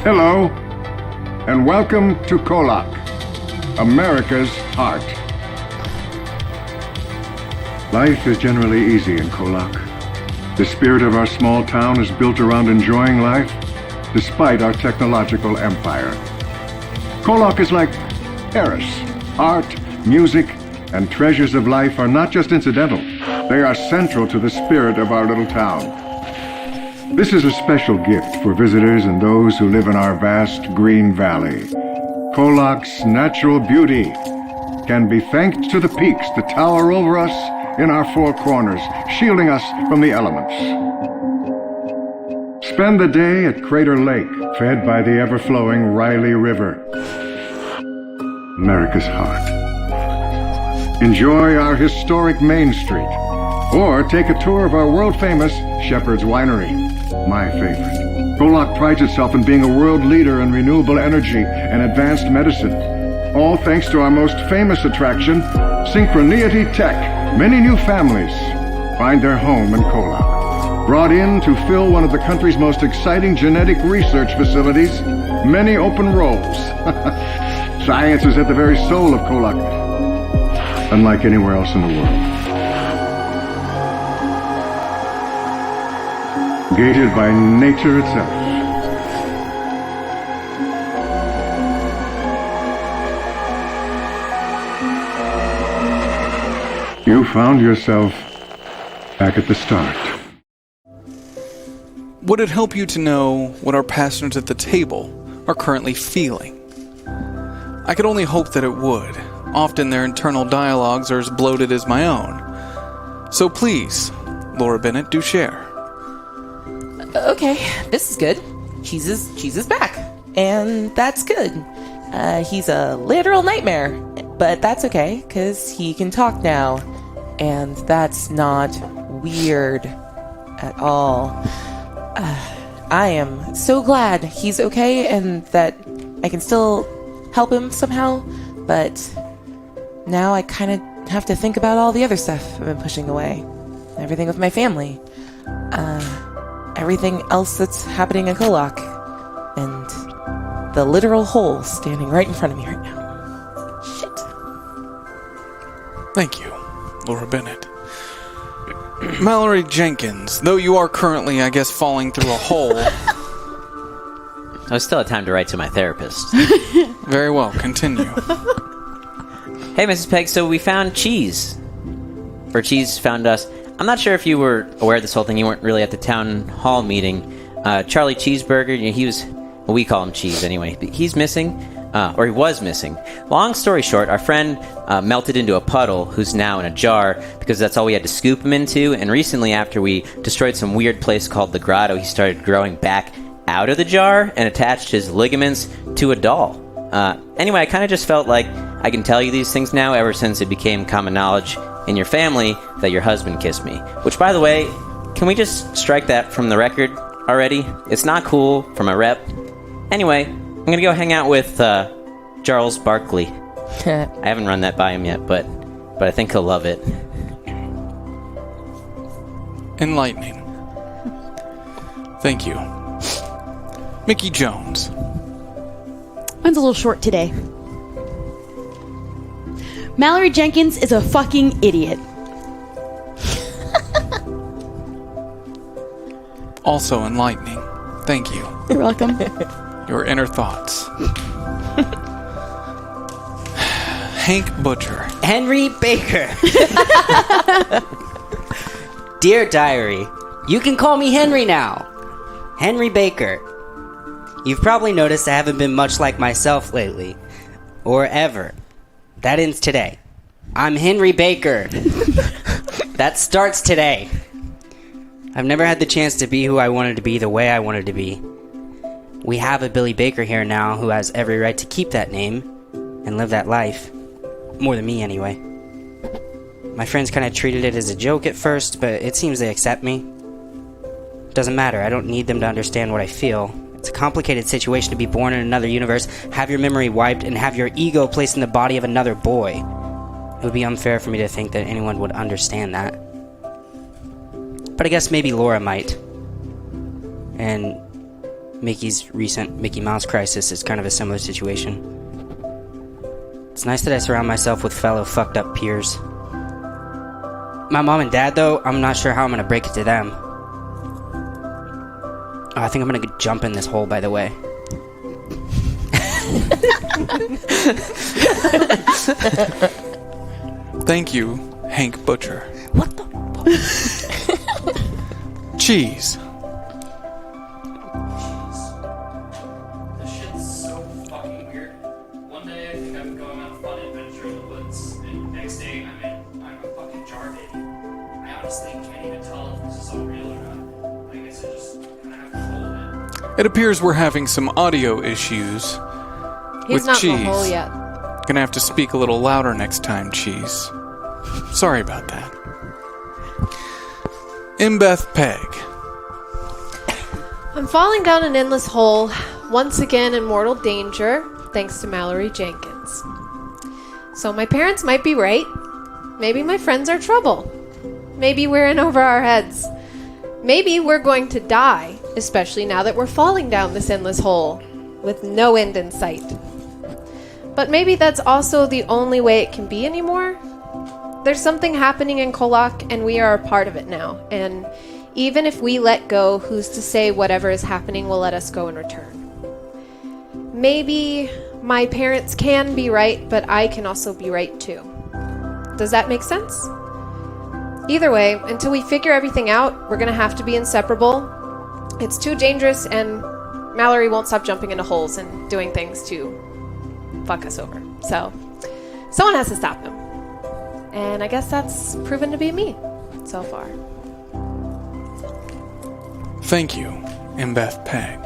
Hello, and welcome to KOllOK, America's heart. Life is generally easy in KOllOK. The spirit of our small town is built around enjoying life, despite our technological empire. KOllOK is like Paris. Art, music, and treasures of life are not just incidental. They are central to the spirit of our little town. This is a special gift for visitors and those who live in our vast green valley. KOllOK's natural beauty can be thanked to the peaks that tower over us in our four corners, shielding us from the elements. Spend the day at Crater Lake, fed by the ever-flowing Riley River, America's heart. Enjoy our historic Main Street, or take a tour of our world-famous Shepherd's Winery, my favorite. KOllOK prides itself in being a world leader in renewable energy and advanced medicine, all thanks to our most famous attraction, Synchroneity Tech. Many new families find their home in KOllOK. Brought in to fill one of the country's most exciting genetic research facilities, many open roles. Science is at the very soul of KOllOK, unlike anywhere else in the world. Gated by nature itself. You found yourself back at the start. Would it help you to know what our passengers at the table are currently feeling? I could only hope that it would. Often their internal dialogues are as bloated as my own. So please, Laura Bennett, do share. Okay, this is good. Cheese is back. And that's good. He's a literal nightmare. But that's okay, because he can talk now. And that's not weird at all. I am so glad he's okay and that I can still help him somehow. But now I kind of have to think about all the other stuff I've been pushing away. Everything with my family. Everything else that's happening in KOllOK. And the literal hole standing right in front of me right now. Shit. Thank you, Laura Bennett. Mallory Jenkins, though you are currently, I guess, falling through a hole. I still have time to write to my therapist. Very well, continue. Hey, Mrs. Peg, so we found Cheese. Or Cheese found us. I'm not sure if you were aware of this whole thing. You weren't really at the town hall meeting. Charlie Cheeseburger, he was... Well, we call him Cheese anyway. He's missing. Or he was missing. Long story short, our friend melted into a puddle who's now in a jar because that's all we had to scoop him into. And recently, after we destroyed some weird place called the Grotto, he started growing back out of the jar and attached his ligaments to a doll. Anyway, I kind of just felt like I can tell you these things now ever since it became common knowledge in your family that your husband kissed me. Which, by the way, can we just strike that from the record already? It's not cool for my rep. Anyway, I'm gonna go hang out with Charles Barkley. I haven't run that by him yet, but I think he'll love it. Enlightening. Thank you. Mickey Jones. Mine's a little short today. Mallory Jenkins is a fucking idiot. Also enlightening. Thank you. You're welcome. Your inner thoughts. Hank Butcher. Henry Baker. Dear Diary, you can call me Henry now. Henry Baker. You've probably noticed I haven't been much like myself lately. Or ever. That ends today. I'm Henry Baker. That starts today. I've never had the chance to be who I wanted to be the way I wanted to be. We have a Billy Baker here now who has every right to keep that name and live that life. More than me, anyway. My friends kind of treated it as a joke at first, but it seems they accept me. Doesn't matter, I don't need them to understand what I feel. It's a complicated situation to be born in another universe, have your memory wiped, and have your ego placed in the body of another boy. It would be unfair for me to think that anyone would understand that. But I guess maybe Laura might. And Mickey's recent Mickey Mouse crisis is kind of a similar situation. It's nice that I surround myself with fellow fucked up peers. My mom and dad, though, I'm not sure how I'm gonna break it to them. Oh, I think I'm gonna jump in this hole, by the way. Thank you, Hank Butcher. What the? Cheese. This shit's so fucking weird. One day I think I'm going on a fun adventure in the woods, and next day I'm a fucking jar baby. I honestly can't even tell if this is all real or not. I guess I just kind of have to roll with it. It appears we're having some audio issues He's with not Cheese. in the hole yet. Gonna have to speak a little louder next time, Cheese. Sorry about that. Mbeth Peg. I'm falling down an endless hole, once again in mortal danger, thanks to Mallory Jenkins. So my parents might be right. Maybe my friends are trouble. Maybe we're in over our heads. Maybe we're going to die, especially now that we're falling down this endless hole, with no end in sight. But maybe that's also the only way it can be anymore. There's something happening in KOllOK, and we are a part of it now. And even if we let go, who's to say whatever is happening will let us go in return? Maybe my parents can be right, but I can also be right too. Does that make sense? Either way, until we figure everything out, we're gonna have to be inseparable. It's too dangerous, and Mallory won't stop jumping into holes and doing things to fuck us over. So, someone has to stop him. And I guess that's proven to be me so far. Thank you, Mbeth Peg.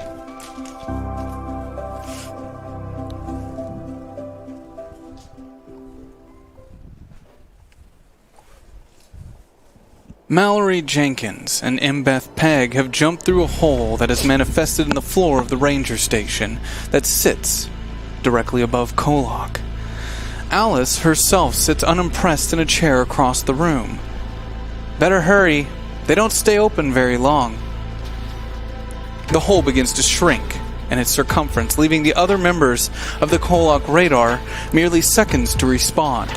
Mallory Jenkins and Mbeth Peg have jumped through a hole that is manifested in the floor of the ranger station that sits directly above KOllOK. Alice herself sits unimpressed in a chair across the room. Better hurry, they don't stay open very long. The hole begins to shrink in its circumference, leaving the other members of the KOllOK radar merely seconds to respawn.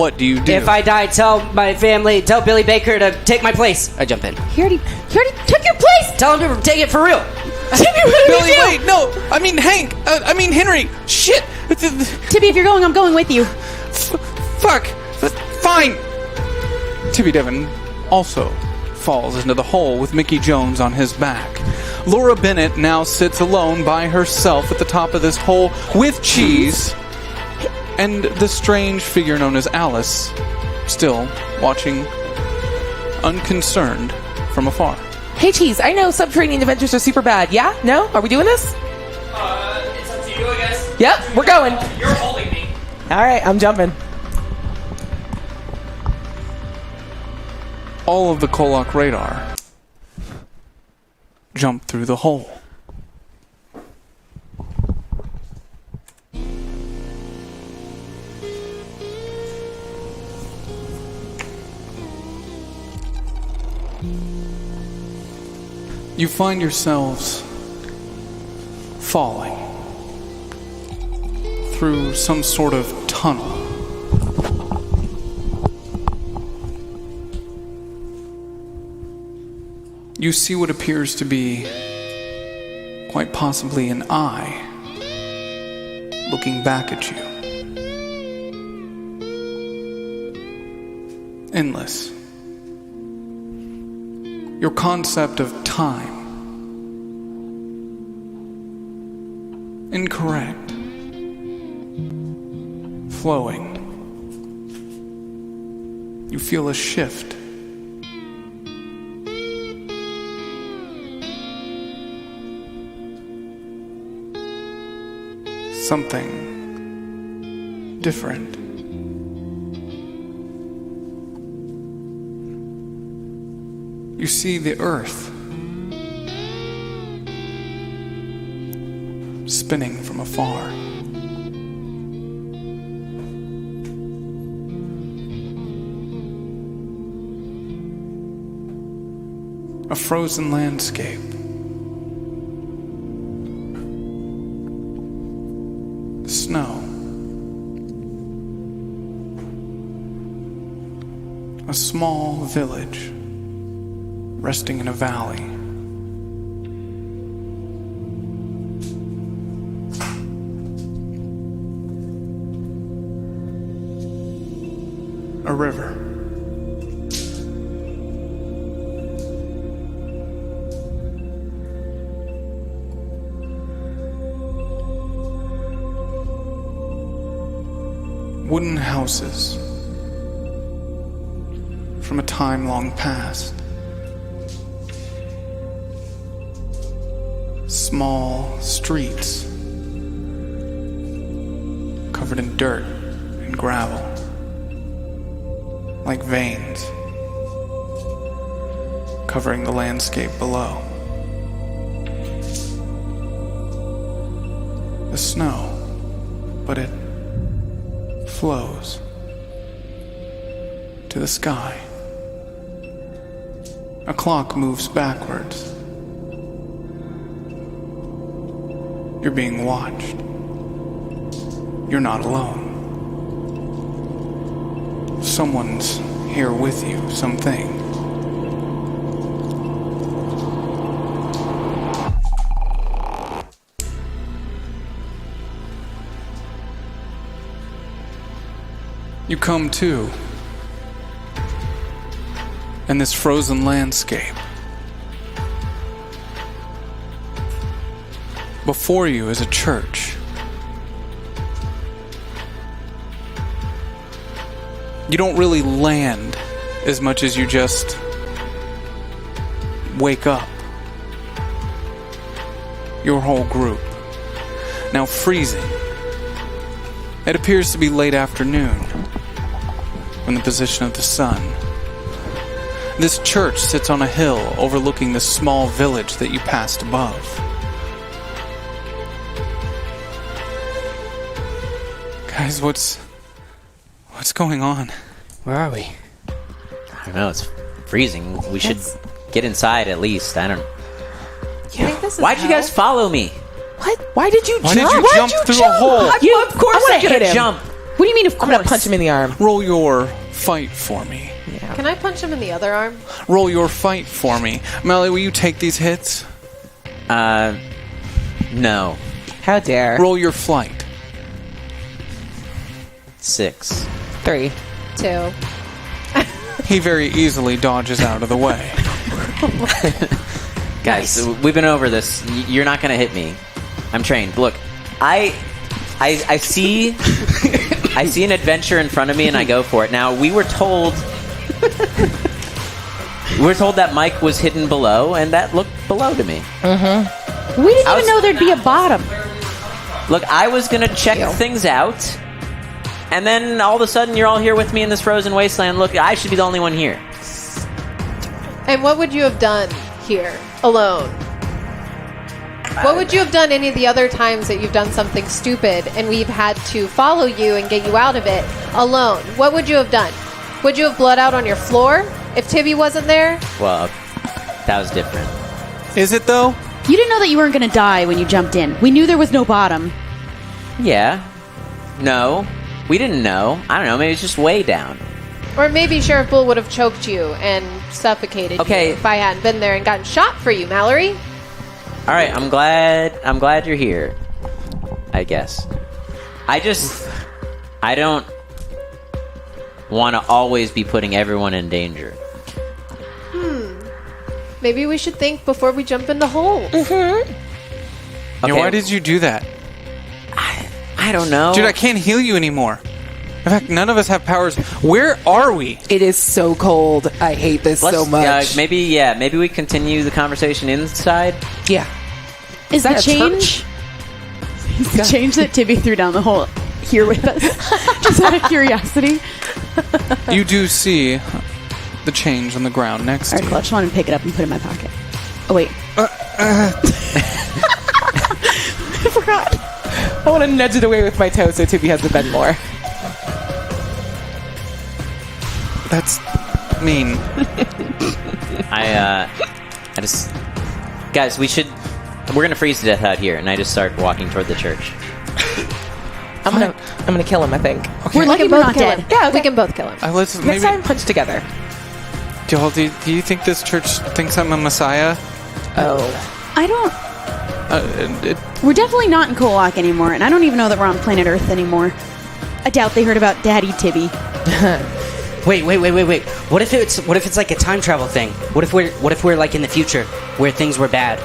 What do you do? If I die, tell my family, tell Billy Baker to take my place. I jump in. He already took your place! Tell him to take it for real. Billy, wait, no! I mean Hank! I mean Henry! Shit! Tibby, if you're going, I'm going with you. Fuck! Fine! Tibby Devon also falls into the hole with Mickey Jones on his back. Laura Bennett now sits alone by herself at the top of this hole with Cheese and the strange figure known as Alice, still watching unconcerned from afar. Hey, Cheese, I know subterranean adventures are super bad. Yeah? No? Are we doing this? It's up to you, I guess. Yep, we're going. You're holding me. Alright, I'm jumping. All of the KOllOK radar jump through the hole. You find yourselves falling through some sort of tunnel. You see what appears to be quite possibly an eye looking back at you. Endless. Your concept of time incorrect. Flowing. You feel a shift. Something different. You see the earth spinning from afar. A frozen landscape snow. A small village resting in a valley. A river. Wooden houses from a time long past. Small streets covered in dirt and gravel, like veins covering the landscape below. The snow, but it flows to the sky. A clock moves backwards. You're being watched. You're not alone. Someone's here with you, something. You come to, in this frozen landscape. Before you is a church. You don't really land as much as you just wake up. Your whole group. Now freezing. It appears to be late afternoon from the position of the sun. This church sits on a hill overlooking the small village that you passed above. Guys, what's going on? Where are we? I don't know, it's freezing. We should get inside at least. I don't... You think this is Why'd you guys follow me? What? Why did you Why jump? did you jump through a hole? Of course I I'm wanna gonna jump. What do you mean, of course? I'm gonna punch him in the arm. Roll your fight for me. Can I punch him in the other arm? Roll your fight for me. Mallory, will you take these hits? No. How dare. Roll your flight. 6. 3. 2. He very easily dodges out of the way. Guys, we've been over this. You're not gonna hit me. I'm trained. Look, I see I see an adventure in front of me and I go for it. Now, we were told that Mike was hidden below, and that looked below to me. We didn't even know there'd be a bottom. Look, I was gonna check things out, and then all of a sudden you're all here with me in this frozen wasteland. Look, I should be the only one here. And what would you have done here, alone? What would you have done any of the other times that you've done something stupid and we've had to follow you and get you out of it alone? What would you have done? Would you have bled out on your floor if Tibby wasn't there? Well, that was different. Is it though? You didn't know that you weren't going to die when you jumped in. We knew there was no bottom. Yeah. No. We didn't know. I don't know. Maybe it's just way down. Or maybe Sheriff Bull would have choked you and suffocated you if I hadn't been there and gotten shot for you, Mallory. All right, I'm glad you're here. I guess. I don't want to always be putting everyone in danger. Maybe we should think before we jump in the hole. Yeah, why did you do that? I don't know. Dude, I can't heal you anymore. In fact, none of us have powers. Where are we? It is so cold. I hate this so much. Maybe we continue the conversation inside. Yeah. Is the change? Is the change that Tibby threw down the hole here with us? Just out of curiosity. You do see the change on the ground next to All right, you. cool. I just want to pick it up and put it in my pocket. Oh, wait. I forgot. I want to nudge it away with my toe so Tibby has to bend more. That's mean. I just... Guys, we're gonna freeze to death out here, and I just start walking toward the church. I'm gonna kill him, I think. We're lucky we're not dead. Yeah, we can both kill him. Let's Next maybe. time, punch together. Joel, do you think this church thinks I'm a messiah? Oh. I don't... We're definitely not in KOllOK anymore, and I don't even know that we're on planet Earth anymore. I doubt they heard about Daddy Tibby. Wait. What if it's like a time travel thing? What if we're like in the future where things were bad?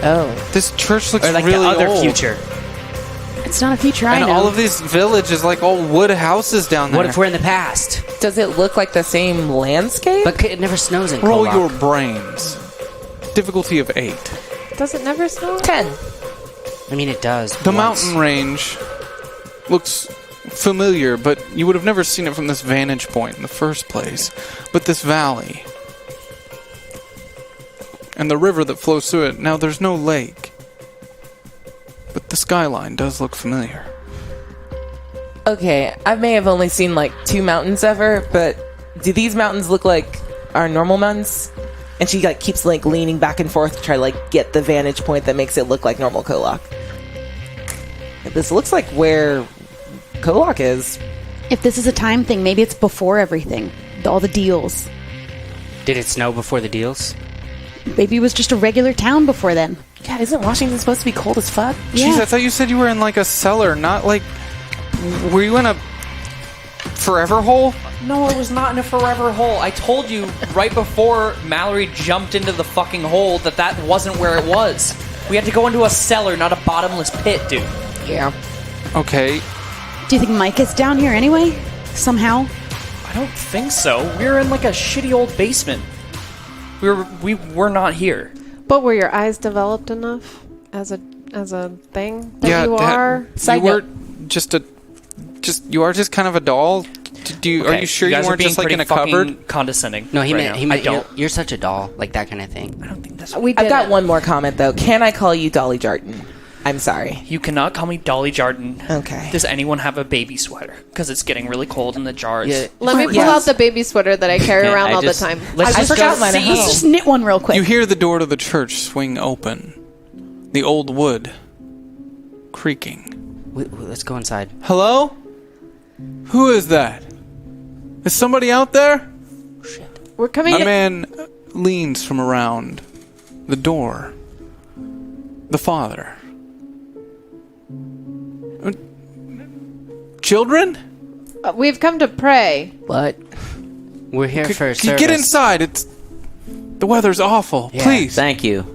Oh. This church looks Or like really the other old. future. It's not a future I And know. all of these villages, like all wood houses down there. What if we're in the past? Does it look like the same landscape? But it never snows in Roll KOllOK. your brains. Difficulty of 8. Does it never snow? 10. I mean, it does. The once. mountain range looks familiar, but you would have never seen it from this vantage point in the first place. But this valley and the river that flows through it, now there's no lake, but the skyline does look familiar. Okay, I may have only seen like 2 mountains ever, but do these mountains look like our normal mountains? And she like keeps like leaning back and forth to try to like get the vantage point that makes it look like normal KOllOK. This looks like where KOllOK is. If this is a time thing, maybe it's before everything. All the deals. Did it snow before the deals? Maybe it was just a regular town before then. God, isn't Washington supposed to be cold as fuck? Jeez, I thought you said you were in like a cellar, not like... Were you in a forever hole? No, I was not in a forever hole. I told you right before Mallory jumped into the fucking hole that wasn't where it was. We had to go into a cellar, not a bottomless pit, dude. Yeah. Okay. Do you think Mike is down here anyway? Somehow? I don't think so. We were in like a shitty old basement. We were not here. But were your eyes developed enough as a thing that you are? Side you note. were you are just kind of a doll? Are you sure you guys are weren't being just like in a pretty cupboard? fucking condescending. No, he right meant now. he meant I don't. you're such a doll, like that kind of thing. I don't think that's. We I've got didn't. one more comment though. Can I call you Dolly Jarton? I'm sorry. You cannot call me Dolly Jardin. Okay. Does anyone have a baby sweater? Because it's getting really cold in the jars. Yeah. Let me pull out the baby sweater that I carry around all the time. Let's I just forgot go mine at see. home. Let's just knit one real quick. You hear the door to the church swing open. The old wood creaking. Let's go inside. Hello? Who is that? Is somebody out there? We're coming A in. man leans from around the door. The father. Children? We've come to pray. What? We're here for a Can you service. get inside? The weather's awful. Yeah, Please. Thank you.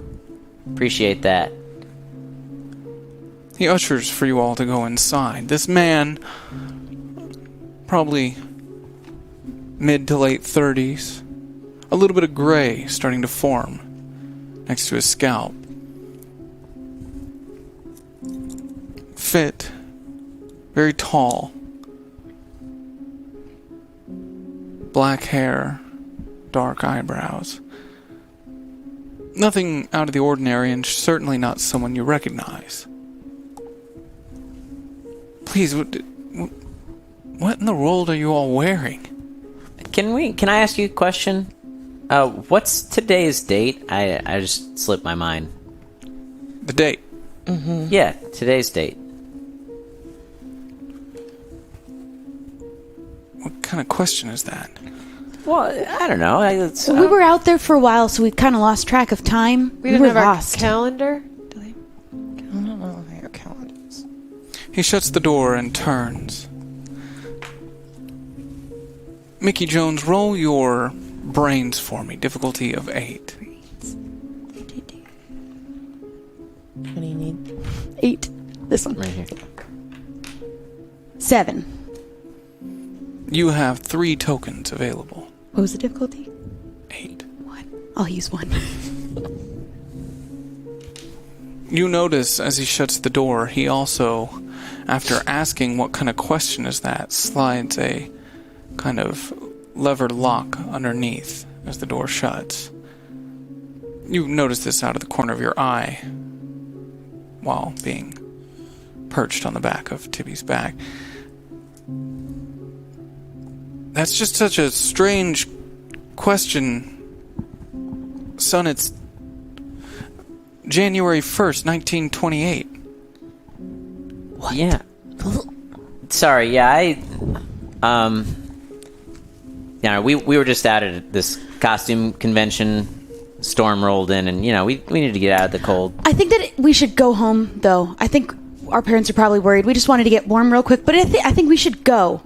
Appreciate that. He ushers for you all to go inside. This man, probably mid to late 30s, a little bit of gray starting to form next to his scalp. Fit, very tall, black hair, dark eyebrows. Nothing out of the ordinary, and certainly not someone you recognize. Please, what in the world are you all wearing? Can I ask you a question? What's today's date? I just slipped my mind. The date. Yeah, today's date. What kind of question is that? Well, I don't know. We were out there for a while, so we kind of lost track of time. We didn't were have our lost. calendar. He shuts the door and turns. Mickey Jones, roll your brains for me. Difficulty of 8. What do you need? 8. This one. Right here. 7. You have 3 tokens available. What was the difficulty? 8. 1. I'll use 1. You notice as he shuts the door, he also, after asking what kind of question is that, slides a kind of levered lock underneath as the door shuts. You notice this out of the corner of your eye while being perched on the back of Tibby's back. That's just such a strange question. Son, it's January 1st, 1928. What? Yeah. Sorry, yeah, yeah, we were just out at this costume convention. Storm rolled in, and, we needed to get out of the cold. I think that we should go home, though. I think our parents are probably worried. We just wanted to get warm real quick, but I think we should go,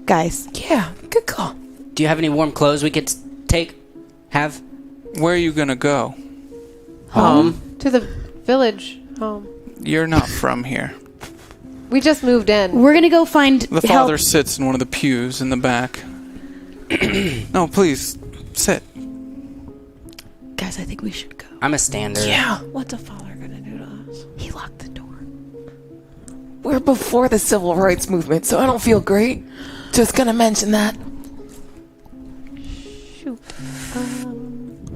guys. Yeah, good call. Do you have any warm clothes we could have? Where are you gonna go? Home. To the village home. You're not from here. We just moved in. We're gonna go find The father sits in one of the pews in the back. No, please, sit. Guys, I think we should go. I'm a stander. Yeah. What's a father gonna do to us? He locked the door. We're before the civil rights movement, so I don't feel great. Just gonna mention that. Shoot.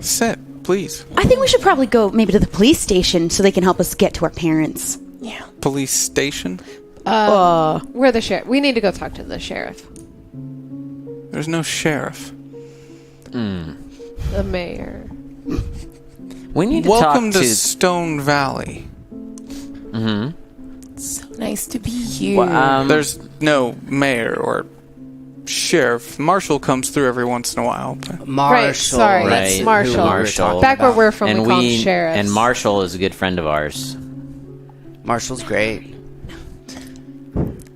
Sit, please. I think we should probably go maybe to the police station so they can help us get to our parents. Yeah. Police station? We're the sheriff. We need to go talk to the sheriff. There's no sheriff. The mayor. We need to Welcome talk to Stone Valley. So nice to be here. There's no mayor or sheriff. Marshal comes through every once in a while. But Marshall. Right, sorry, that's Right, Marshall. Marshall. Back where we're from, and we call him sheriffs. and Marshall is a good friend of ours. Marshall's great.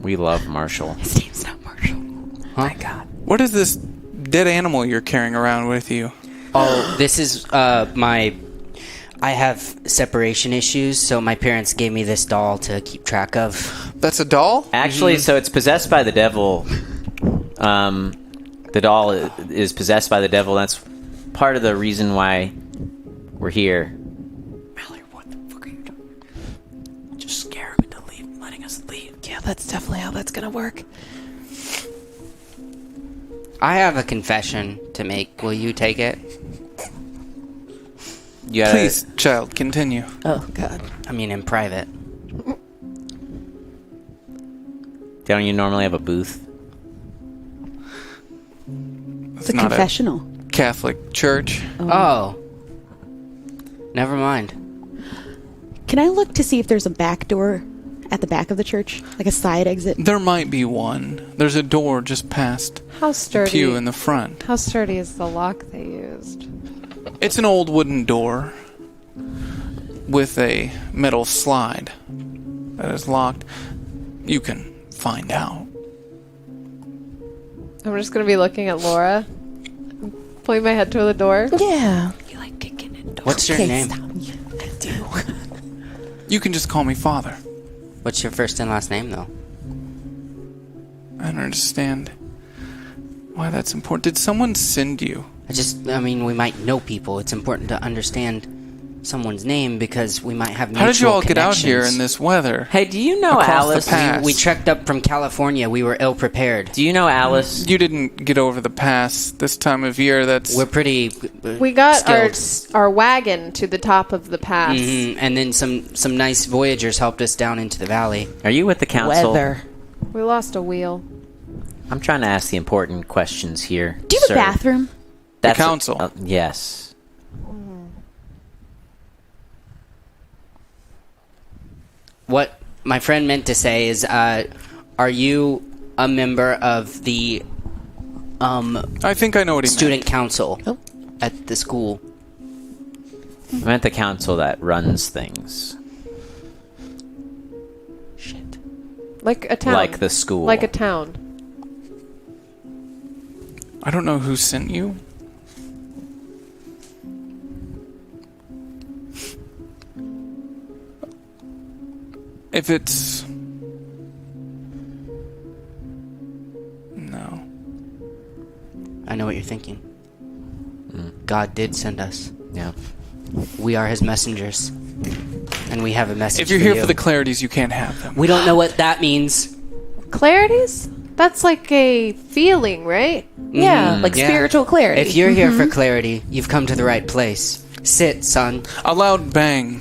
We love Marshall. His name's not Marshall. My God. what is this dead animal you're carrying around with you? Oh, this is I have separation issues, so my parents gave me this doll to keep track of. That's a doll? Actually, so it's possessed by the devil. The doll is possessed by the devil. That's part of the reason why we're here. Mallory, what the fuck are you doing? Just scare him into letting us leave. Yeah, that's definitely how that's gonna work. I have a confession to make. Will you take it? You gotta, Please, child, continue. Oh, God. I mean, in private. Don't you normally have a booth? It's a confessional. Catholic church. Oh. Never mind. Can I look to see if there's a back door at the back of the church? Like a side exit? There might be one. There's a door just past How the sturdy? pew in the front. How sturdy is the lock they used? It's an old wooden door with a metal slide that is locked. You can find out. I'm just gonna be looking at Laura, pulling my head toward the door. Yeah. You like kicking it doors. What's your name? Stop. I do. You can just call me Father. What's your first and last name, though? I don't understand why that's important. Did someone send you? I mean, we might know people. It's important to understand someone's name because we might have mutual How did you all get out here connections. in this weather? Hey, do you know Across the Alice? path. We trekked up from California. We were ill-prepared. Do you know Alice? You didn't get over the pass this time of year. That's We're pretty We got skilled. our wagon to the top of the pass. And then some nice voyagers helped us down into the valley. Are you with the council? Weather. We lost a wheel. I'm trying to ask the important questions here. Do you have sir. a bathroom? That's council. Yes. What my friend meant to say is, are you a member of the I think I know what he student council at the school? I meant the council that runs things. Like a town. Like the school. Like a town. meant. I don't know who sent you. If it's... No. I know what you're thinking. God did send us. Yeah. We are his messengers. And we have a message If you're for here you. for the clarities, you can't have them. We don't know what that means. Clarities? That's like a feeling, right? Yeah, like yeah. spiritual clarity. If you're here for clarity, you've come to the right place. Sit, son. A loud bang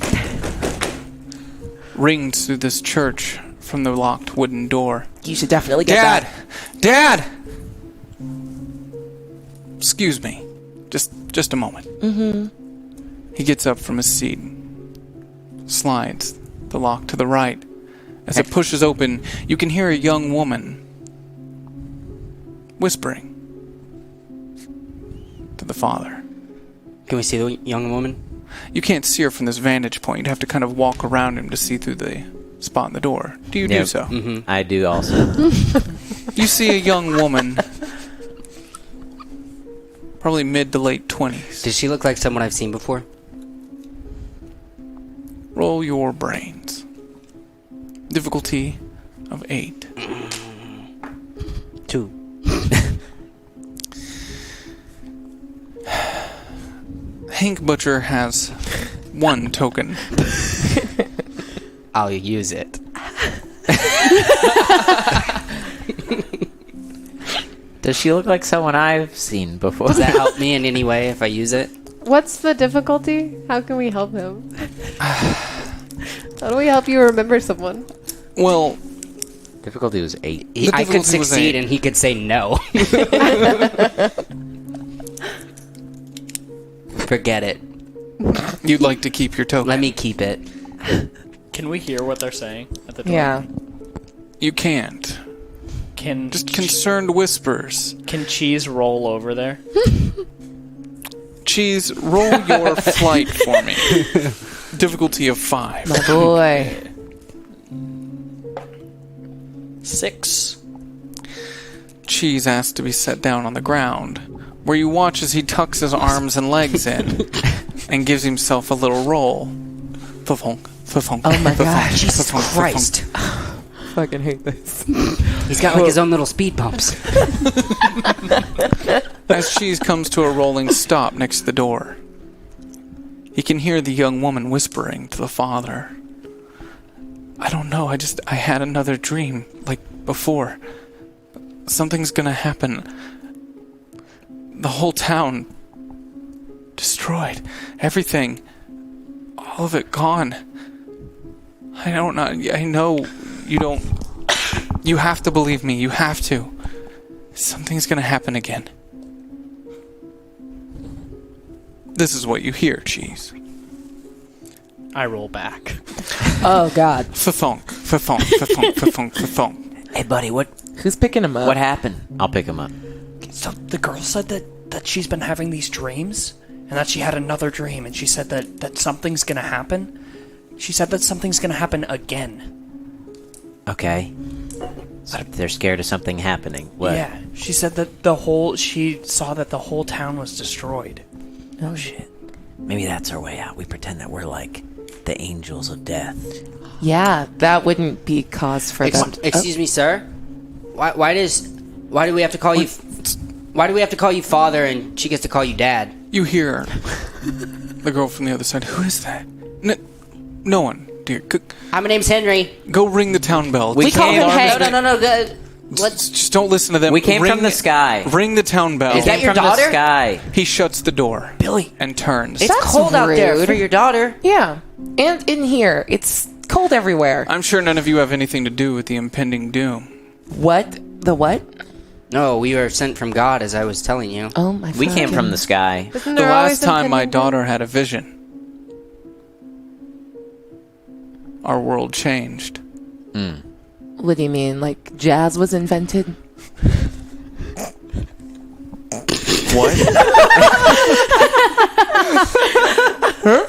rings through this church from the locked wooden door. You should definitely get Dad! that. Dad! Excuse me. Just a moment. He gets up from his seat, slides the lock to the right, As it pushes open, you can hear a young woman whispering to the father. Can we see the young woman? You can't see her from this vantage point. You'd have to kind of walk around him to see through the spot in the door. Do you do so? Mm-hmm. I do also. You see a young woman, probably mid to late 20s. Does she look like someone I've seen before? Roll your brains. Difficulty of 8. 2. Hank Butcher has 1 token. I'll use it. Does she look like someone I've seen before? Does that help me in any way if I use it? What's the difficulty? How can we help him? How do we help you remember someone? Well, Difficulty was 8. I could difficulty was succeed 8. and he could say no. Forget it. you'd like to keep your token. Let me keep it. Can we hear what they're saying at the door? Yeah. You can't. Can Just concerned whispers. Can Cheese roll over there? Cheese, roll your flight for me. Difficulty of 5. My boy. 6. Cheese asks to be set down on the ground, where you watch as he tucks his arms and legs in and gives himself a little roll. Fa-fonk, fa-fonk, Oh my fa-fonk, God, Jesus fa-fonk, Christ. Fucking hate this. He's got like his own little speed bumps. As Cheese comes to a rolling stop next to the door, he can hear the young woman whispering to the father. I don't know, I had another dream, like before. Something's gonna happen. The whole town destroyed. Everything. All of it gone. I don't know. I know you don't. You have to believe me. You have to. Something's gonna happen again. This is what you hear, Cheese. I roll back. Oh God. Fa-thonk, fa-thonk, fa-thonk, fa-thonk, fa-thonk. Hey, buddy, what? Who's picking him up? What happened? I'll pick him up. So the girl said that she's been having these dreams, and that she had another dream, and she said that something's gonna happen. She said that something's gonna happen again. Okay. So they're scared of something happening. What? Yeah, she said that she saw that the whole town was destroyed. Oh shit. Maybe that's our way out. We pretend that we're like the angels of death. Yeah, that wouldn't be cause for them. Excuse me, sir. Why do we have to call you? Why do we have to call you father and she gets to call you dad? You hear the girl from the other side. Who is that? No one, dear. Hi, my name's Henry. Go ring the town bell. We call him Hank. No. Let's just don't listen to them. We came from the sky. Ring the town bell. Is that Came your from daughter? The sky. He shuts the door. Billy. And turns. It's That's cold out there rude. for your daughter. Yeah, and in here, it's cold everywhere. I'm sure none of you have anything to do with the impending doom. What? The what? No, we were sent from God, as I was telling you. Oh my. We came from the sky. Isn't The there always last time my impending daughter had a vision, our world changed. What do you mean? Like jazz was invented? What? Huh?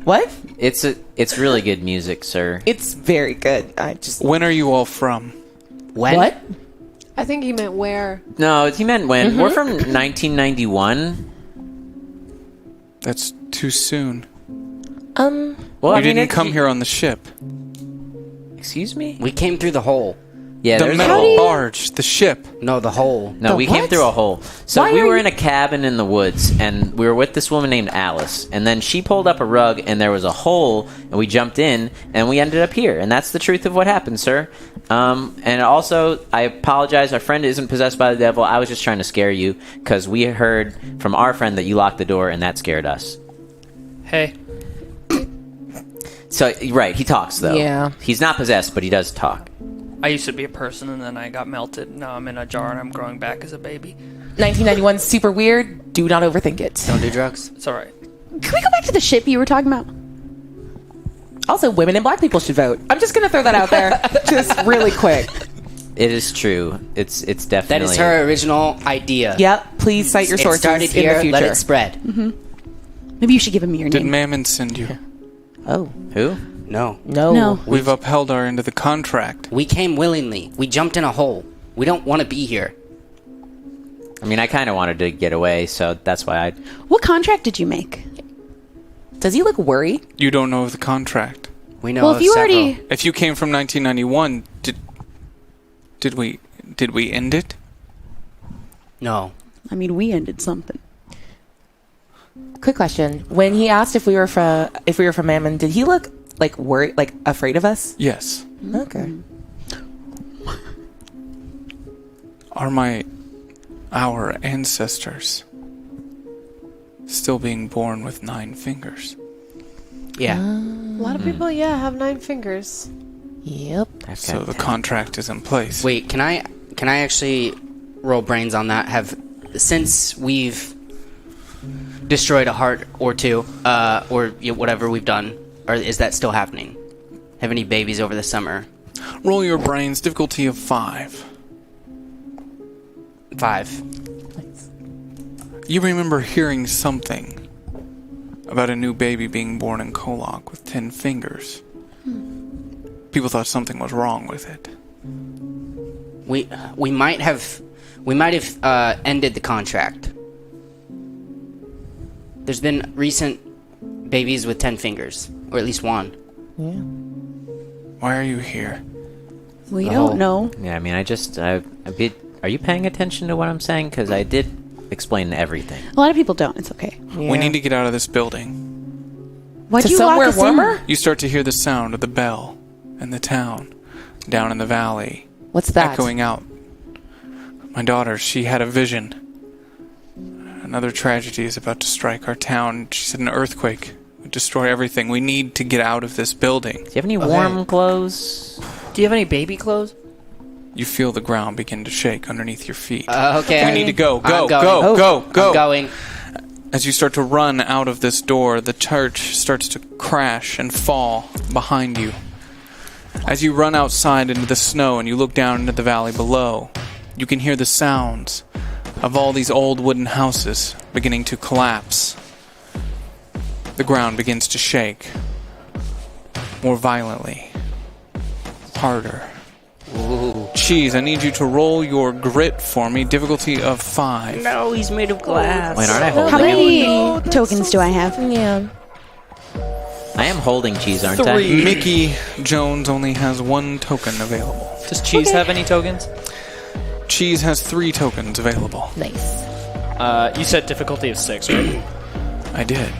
What? It's really good music, sir. It's very good. I just. When are you all from? When? What? I think he meant where. No, he meant when. We're from 1991. That's too soon. Well, You didn't come here on the ship. Excuse me? We came through the hole. Yeah, The there's metal barge, the ship. No, the hole. No, The we came what? through a hole. So Why we are were you- in a cabin in the woods, and we were with this woman named Alice. And then she pulled up a rug, and there was a hole, and we jumped in, and we ended up here. And that's the truth of what happened, sir. And also, I apologize. Our friend isn't possessed by the devil. I was just trying to scare you, because we heard from our friend that you locked the door, and that scared us. Hey, So, right, he talks, though. Yeah. He's not possessed, but he does talk. I used to be a person, and then I got melted. Now I'm in a jar, and I'm growing back as a baby. 1991 is super weird. Do not overthink it. Don't do drugs. It's all right. Can we go back to the ship you were talking about? Also, women and black people should vote. I'm just going to throw that out there, just really quick. It is true. It's definitely... That is her original idea. Yep. Please cite your It sources started in the here, future. let it spread. Maybe you should give him your Did name. Mammon send you? Oh. Who? No. No. We've upheld our end of the contract. We came willingly. We jumped in a hole. We don't want to be here. I mean, I kind of wanted to get away, so that's why I... What contract did you make? Does he look worried? You don't know of the contract. We know Well, of if you several. already... If you came from 1991, did we end it? No. I mean, we ended something. Quick question. When he asked if we were from Mammon, did he look like worried, like afraid of us? Yes. Okay. Are our ancestors still being born with 9 fingers? Yeah. A lot of people, have 9 fingers. Yep. So the contract is in place. Wait, can I actually roll brains on that? Since we've destroyed a heart or two, or whatever we've done, or is that still happening? Have any babies over the summer? Roll your brains, difficulty of 5. 5. You remember hearing something about a new baby being born in KOllOK with 10 fingers. People thought something was wrong with it. We might have ended the contract. There's been recent babies with 10 fingers, or at least one. Yeah. Why are you here? We don't know. Yeah, I mean, are you paying attention to what I'm saying? Because I did explain everything. A lot of people don't. It's okay. We need to get out of this building. Why'd To you lock somewhere us warmer? in? You start to hear the sound of the bell in the town, down in the valley, What's that? echoing out. My daughter, she had a vision. Another tragedy is about to strike our town. She said an earthquake would destroy everything. We need to get out of this building. Do you have any warm clothes? Do you have any baby clothes? You feel the ground begin to shake underneath your feet. Okay. We need to go. I'm Go, going. go, go, go. I'm going. As you start to run out of this door, the church starts to crash and fall behind you. As you run outside into the snow and you look down into the valley below, you can hear the sounds of all these old wooden houses beginning to collapse. The ground begins to shake. More violently. Harder. Ooh. Cheese, I need you to roll your grit for me. Difficulty of 5. No, he's made of glass. Wait, aren't I holding How many him? tokens do I have? Yeah. I am holding cheese, aren't I? Mickey Jones only has 1 token available. Does Cheese have any tokens? Cheese has 3 tokens available. Nice. You said difficulty of 6, right? I did.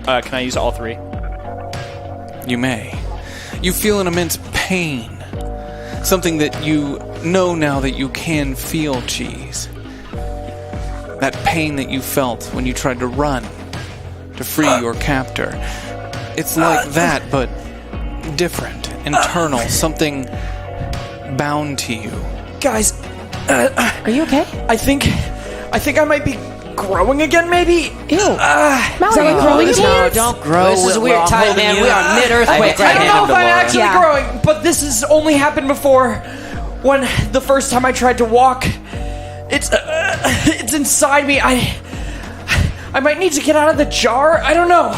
Can I use all 3? You may. You feel an immense pain. Something that you know now that you can feel, Cheese. That pain that you felt when you tried to run to free your captor. It's like that, but different, internal, something bound to you. Guys, Are you okay? I think I might be growing again, maybe? Ew. Mallory, like growing no, pains? Don't grow. This is a weird time, man. We are mid-earthquake I right don't now. know if I'm actually Yeah. growing, but this has only happened before. When the first time I tried to walk, it's inside me. I might need to get out of the jar. I don't know.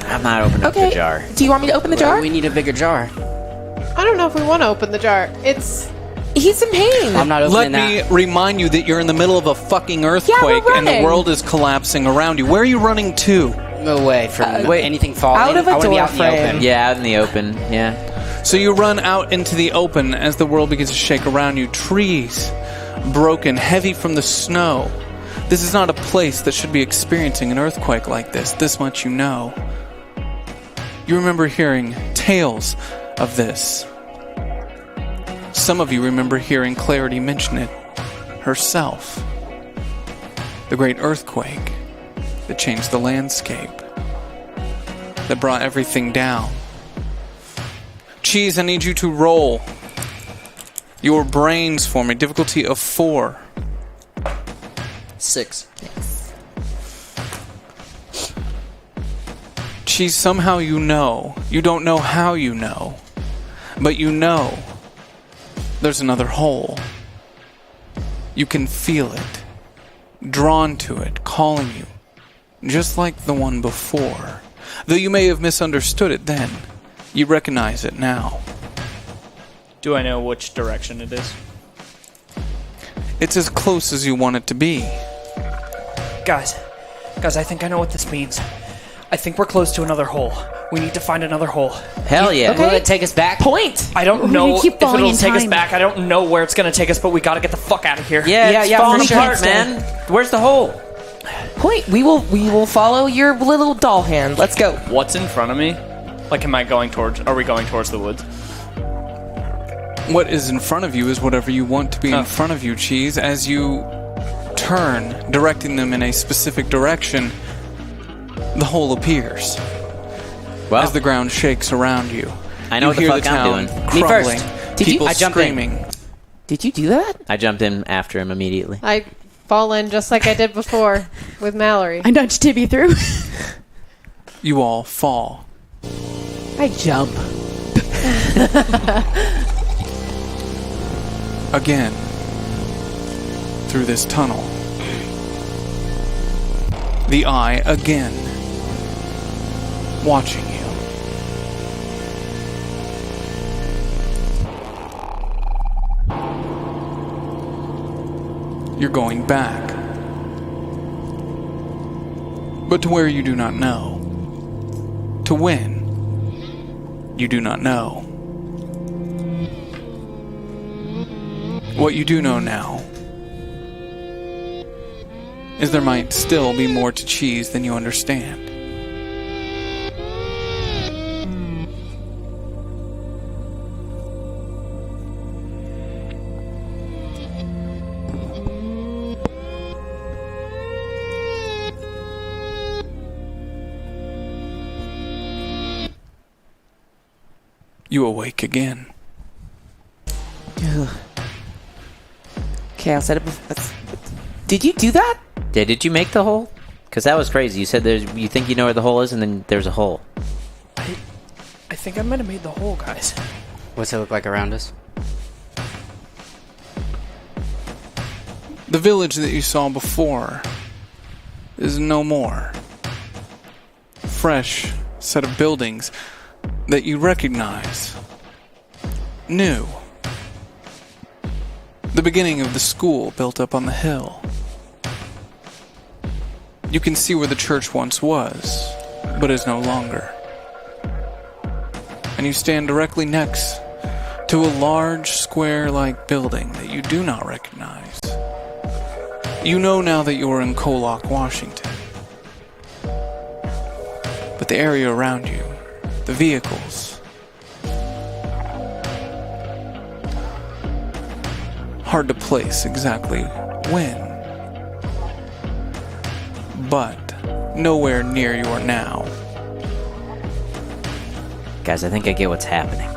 I'm not opening up Okay. the jar. Do you want me to open the jar? We need a bigger jar. I don't know if we want to open the jar. He's in pain. I'm not Let opening me that. remind you that you're in the middle of a fucking earthquake and the running. world is collapsing around you. Where are you running to? Away from wait. anything falling. Out of a I want to be door out in the frame. open. Yeah, out in the open. Yeah. So you run out into the open as the world begins to shake around you. Trees broken, heavy from the snow. This is not a place that should be experiencing an earthquake like this. This much you know. You remember hearing tales of this. Some of you remember hearing Clarity mention it herself. The great earthquake that changed the landscape, that brought everything down. Cheese, I need you to roll your brains for me. Difficulty of 4. 6. Cheese, somehow you know. You don't know how you know. But you know there's another hole. You can feel it. Drawn to it, calling you. Just like the one before. Though you may have misunderstood it then, you recognize it now. Do I know which direction it is? It's as close as you want it to be. Guys, I think I know what this means. I think we're close to another hole. We need to find another hole. Hell yeah. Will it take us back? Point. I don't We're know gonna if keep falling it'll in take us time. back. I don't know where it's going to take us, but we got to get the fuck out of here. Yeah, it's falling for sure. apart, man. Where's the hole? Point. We will follow your little doll hand. Let's go. What's in front of me? Like, are we going towards the woods? What is in front of you is whatever you want to be in front of you, Cheese. As you turn, directing them in a specific direction, the hole appears. Well, As the ground shakes around you. I know you what the hear fuck the I'm town doing. Me crumbling, first. Did you- people I jumped in. screaming. Did you do that? I jumped in after him immediately. I fall in just like I did before with Mallory. I nudged Tibby through. You all fall. I jump. Again. Through this tunnel. The eye again. Watching you. You're going back. But to where you do not know. To when you do not know. What you do know now is there might still be more to Cheese than you understand. You awake again. Okay, I'll set it. Did you do that? Yeah, did you make the hole? Because that was crazy. You said you think you know where the hole is, and then there's a hole. I think I might have made the hole, guys. What's it look like around us? The village that you saw before is no more. Fresh set of buildings that you recognize. New. The beginning of the school built up on the hill. You can see where the church once was, but is no longer. And you stand directly next to a large square-like building that you do not recognize. You know now that you are in KOllOK, Washington. But the area around you, the vehicles, hard to place exactly when, but nowhere near you are now. Guys, I think I get what's happening.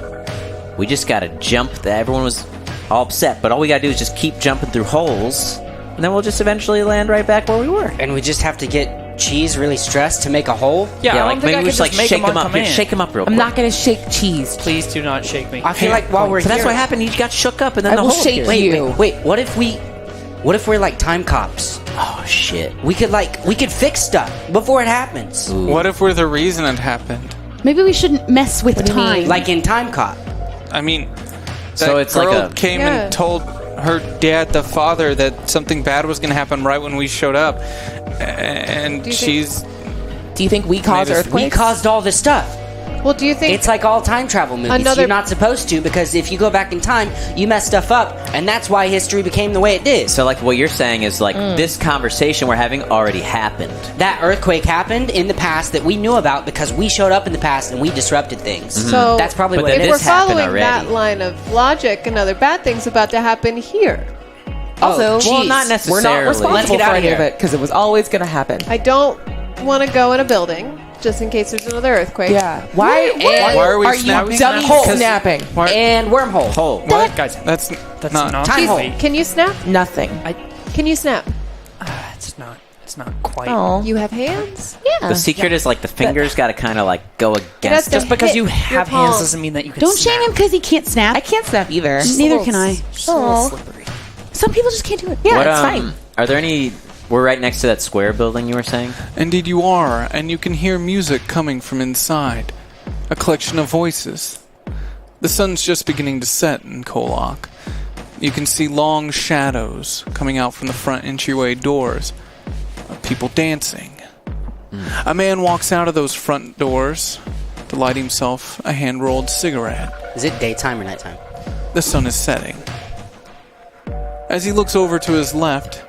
We just gotta jump. Everyone was all upset, but all we gotta do is just keep jumping through holes, and then we'll just eventually land right back where we were. And we just have to get Cheese really stressed to make a hole? Yeah, I don't like think maybe I we can just like just make shake him him on up. Here, command. shake him up real quick. I'm not gonna shake Cheese. Please do not shake me. I feel like while we're So that's here... what happened. He got shook up, and then I the will hole shake appeared. you. Wait, what if we're like time cops? Oh shit! We could fix stuff before it happens. Ooh. What if we're the reason it happened? Maybe we shouldn't mess with do you mean? time. Like in Time Cop. I mean, So that it's like girl a- came Yeah. and told her dad, the father, that something bad was going to happen right when we showed up, and Do you she's Do you think we caused Made us- earthquakes? We caused all this stuff. Well, do you think It's like all time travel movies. Another- You're not supposed to, because if you go back in time, you mess stuff up, and that's why history became the way it did. So like what you're saying is like this conversation we're having already happened. That earthquake happened in the past that we knew about because we showed up in the past and we disrupted things. So- That's probably But what then it if is. we're this happened following that already. line of logic, another bad thing's about to happen here? Also, Oh, Well, geez. not we're necessarily. not Let's responsible get for out of any of here. it because it was always gonna happen. I don't want to go in a building just in case there's another earthquake. Yeah. Why are we are snapping? you dummy Because- snapping? And wormhole. Hole. Guys, that's that's not. not Time hole. right. Can you snap? Nothing. Can you snap? It's not It's not quite. Oh, You have hands? yeah. The secret is like the fingers got to kind of like go has against. to Just because you hit have your hands palm. doesn't mean that you can. Don't shame him because he can't snap. I can't snap either. Neither can I. Just a little Aw. slippery. Some people just can't do it. Yeah, What, it's fine. Are there any? We're right next to that square building you were saying. Indeed you are, and you can hear music coming from inside. A collection of voices. The sun's just beginning to set in KOllOK. You can see long shadows coming out from the front entryway doors of people dancing. A man walks out of those front doors to light himself a hand-rolled cigarette. Is it daytime or nighttime? The sun is setting. As he looks over to his left,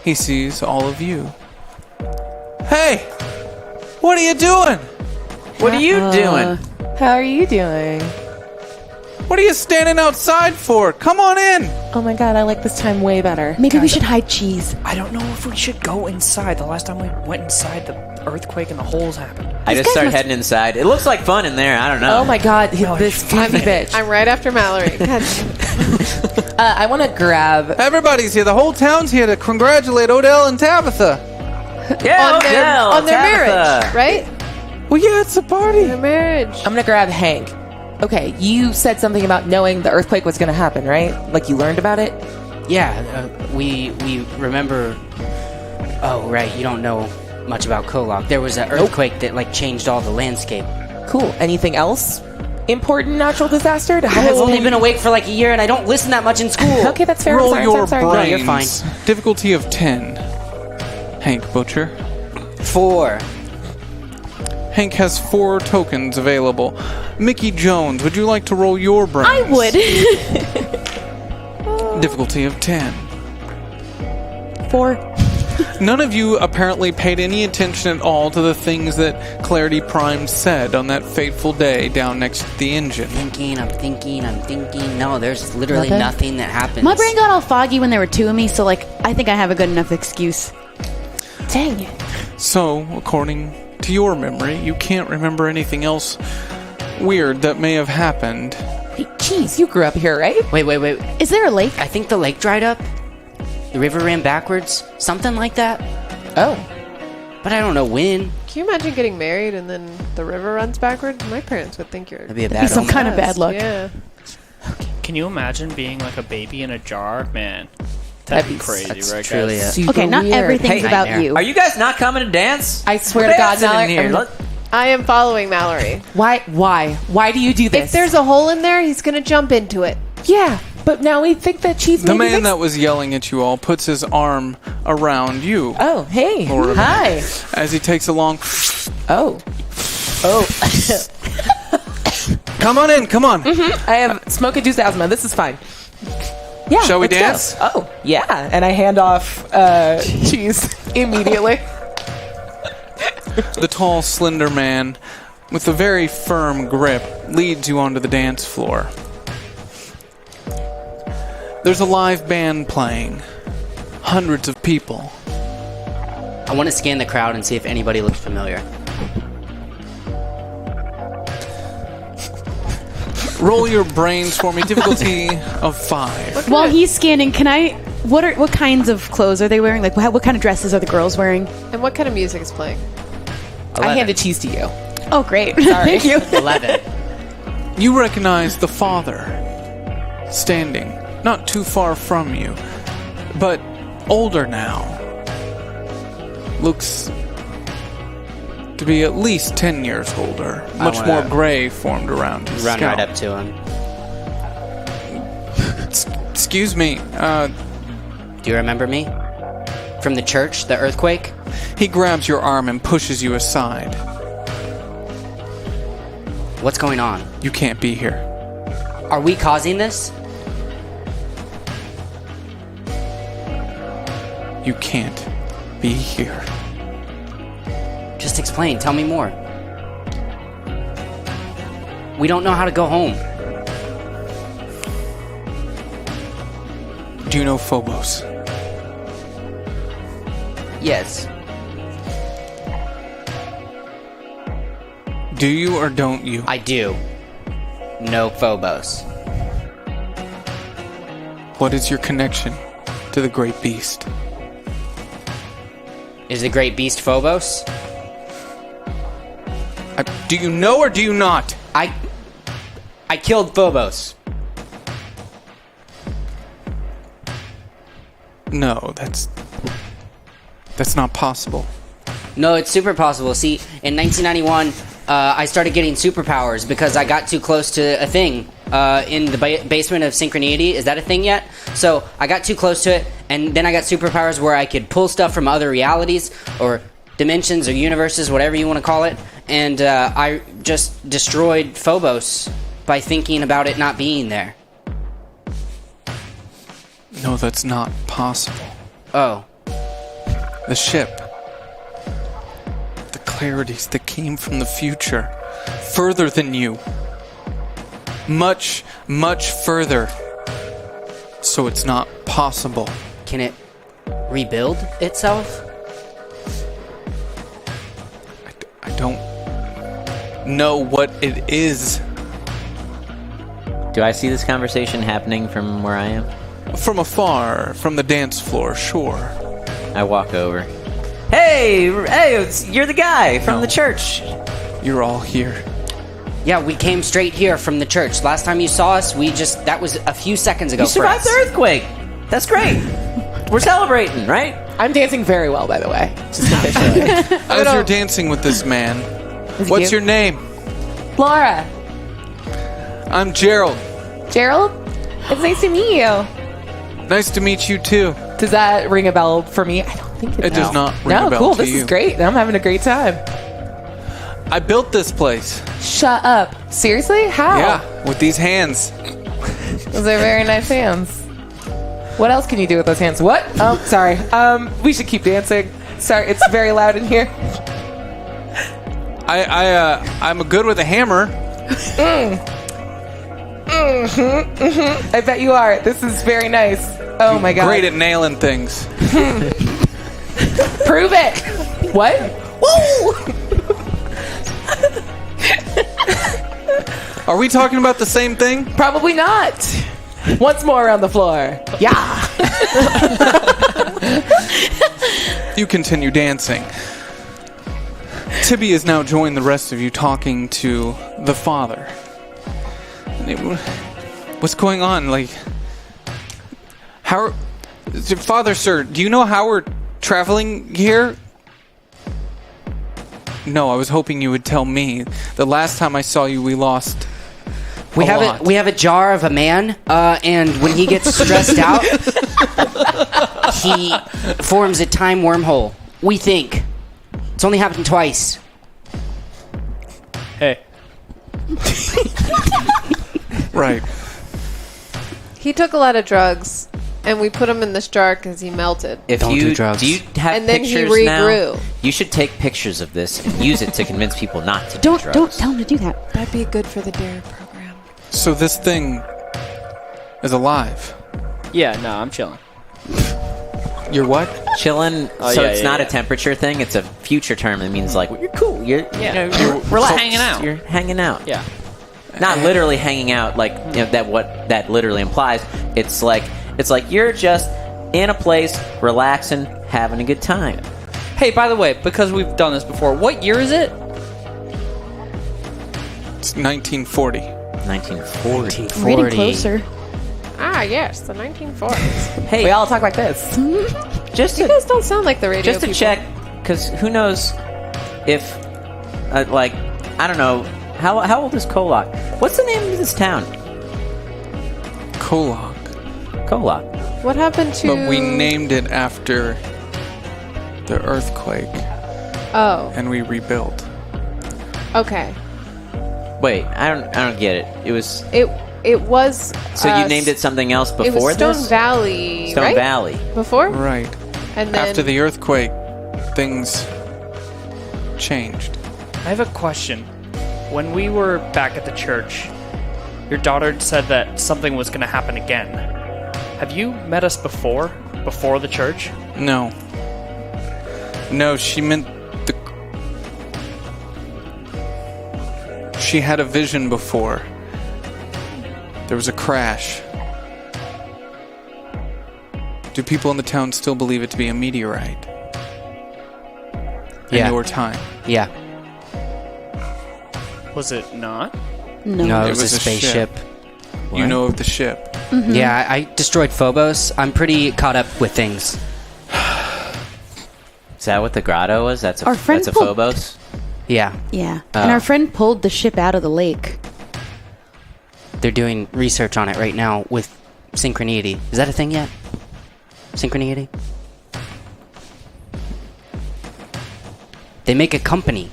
he sees all of you. Hey! What are you doing? What are you doing? How are you doing? What are you standing outside for? Come on in! Oh my god, I like this time way better. Maybe we should hide cheese. I don't know if we should go inside. The last time we went inside, the earthquake and the holes happened. I just started heading inside. It looks like fun in there. I don't know. Oh my god, this fluffy bitch. I'm right after Mallory. God. I want to grab. Everybody's here. The whole town's here to congratulate Odell and Tabitha. Yeah, on their Tabitha. marriage, right? Well, yeah, it's a party. Their marriage. I'm gonna grab Hank. Okay, you said something about knowing the earthquake was gonna happen, right? Like you learned about it? Yeah, we remember. Oh, right. You don't know much about KOllOK. There was an earthquake that like changed all the landscape. Cool. Anything else? Important natural disaster to I've roll? only been awake for like a year, and I don't listen that much in school. Okay, that's fair. Roll I'm your sorry. No, brains. you're fine. Difficulty of 10. Hank Butcher. 4. Hank has 4 tokens available. Mickey Jones, would you like to roll your brains? I would. Difficulty of 10. 4. None of you apparently paid any attention at all to the things that Clarity Prime said on that fateful day down next to the engine. I'm thinking. No, there's literally nothing that happens. My brain got all foggy when there were 2 of me, so like I think I have a good enough excuse. Dang it. So, according to your memory, you can't remember anything else weird that may have happened. Hey, jeez, you grew up here, right? Wait. Is there a lake? I think the lake dried up. The river ran backwards. Something like that. Oh. But I don't know when. Can you imagine getting married and then the river runs backwards? My parents would think you're That'd be a bad some omen. kind of bad luck. Yeah. Can you imagine being like a baby in a jar? Man, that'd be crazy, That's right, truly guys? it. Super Okay, not weird. everything's Hey, about nightmare. you. Are you guys not coming to dance? I swear We're to God, dancing in Mallory. here. Look, I am following Mallory. why? Why do you do this? If there's a hole in there, he's gonna jump into it. Yeah, but now we think that she's The maybe man that was yelling at you all puts his arm around you Oh, hey. Laurel. Hi. as he takes a long... Oh. Come on in, come on. I have smoke-induced asthma. This is fine. Yeah. Shall we let's dance? go. Oh, yeah. And I hand off cheese immediately. The tall, slender man with a very firm grip leads you onto the dance floor. There's a live band playing. Hundreds of people. I want to scan the crowd and see if anybody looks familiar. Roll your brains for me. Difficulty of 5. While he's scanning, can I? What kinds of clothes are they wearing? Like, what kind of dresses are the girls wearing? And what kind of music is playing? I handed cheese to you. Oh, great! Thank you. 11. You recognize the father standing not too far from you, but older now. Looks to be at least 10 years older. Much wanna more gray formed around his Run scalp. right up to him. Excuse me, Do you remember me? From the church, the earthquake? he grabs your arm and pushes you aside. What's going on? You can't be here. Are we causing this? You can't be here. Just explain. Tell me more. We don't know how to go home. Do you know Phobos? Yes. Do you or don't you? I do. No Phobos. What is your connection to the Great Beast? is the great beast Phobos. Do you know or do you not? I killed Phobos. No, that's not possible. No, it's super possible. See, in 1991, I started getting superpowers because I got too close to a thing in the basement of Synchronity. Is that a thing yet? So I got too close to it, and then I got superpowers where I could pull stuff from other realities or dimensions or universes, whatever you want to call it. And I just destroyed Phobos by thinking about it not being there. No, that's not possible. Oh. The ship. The clarities that came from the future. Further than you. Much, much further. So it's not possible. Can it rebuild itself? I don't know what it is. Do I see this conversation happening from where I am? From afar, from the dance floor, sure. I walk over. Hey, you're the guy from the church. You're all here. Yeah, we came straight here from the church. Last time you saw us, that was a few seconds ago. You survived the earthquake. That's great. We're celebrating, right? I'm dancing very well, by the way. Just officially. As you're dancing with this man, Is it what's you? your name? Laura. I'm Gerald. Gerald? It's nice to meet you. Nice to meet you too. Does that ring a bell for me? I don't think It does not ring a bell cool. to This you. is great. I'm having a great time. I built this place. Shut up. Seriously? How? Yeah, with these hands. Those are very nice hands. What else can you do with those hands? What? Oh, sorry. We should keep dancing. Sorry, it's very loud in here. I'm good with a hammer. I bet you are. This is very nice. Oh my god. Great at nailing things. Prove it. What? Woo! Are we talking about the same thing? Probably not. Once more around the floor. Yeah. You continue dancing. Tibby has now joined the rest of you talking to the father. What's going on? Like, how... Father, sir, do you know how we're traveling here? No, I was hoping you would tell me. The last time I saw you, we lost We have a jar of a man, and when he gets stressed out, he forms a time wormhole. We think. It's only happened twice. Hey. Right. He took a lot of drugs, and we put him in this jar because he melted. If Don't do drugs. do you have And then he pictures regrew. now? You should take pictures of this and use it to convince people not to do Don't drugs. tell him to do that. That'd be good for the DARE program. So this thing is alive. Yeah, no, I'm chilling. You're what? Chillin'. Oh, So yeah, it's yeah, not yeah. a temperature thing. It's a future term. It means like you're cool. You're Yeah. you're Relax. Hanging out. You're hanging out. Yeah. Not literally hanging out like that. What that literally implies. It's like you're just in a place, relaxing, having a good time. Hey, by the way, because we've done this before, what year is it? It's 1940. 1940. Reading closer. Ah, yes, the 1940s. Hey, We all talk like this. just You to guys don't sound like the radio just to people. check, because who knows if like I don't know how old is KOllOK? What's the name of this town? KOllOK. KOllOK. What happened to... But we named it after the earthquake, Oh, and we rebuilt. okay. Wait, I don't get it. It was It was... so you named it something else before It was Stone this? Valley, Stone right? Valley. Before? Right. And then... After the earthquake, things changed. I have a question. When we were back at the church, your daughter said that something was going to happen again. Have you met us before the church? No. No, she meant the... She had a vision before. There was a crash. Do people in the town still believe it to be a meteorite? in your time. Yeah. Was it not? No, it was was a a spaceship. You know of the ship. Yeah, I destroyed Phobos. I'm pretty caught up with things. Is that what the grotto was? That's Our friend a pulled- Phobos? Yeah, Yeah. And our friend pulled the ship out of the lake. they're doing research on it right now with synchronity. Is that a thing yet? Synchronity? They make a company.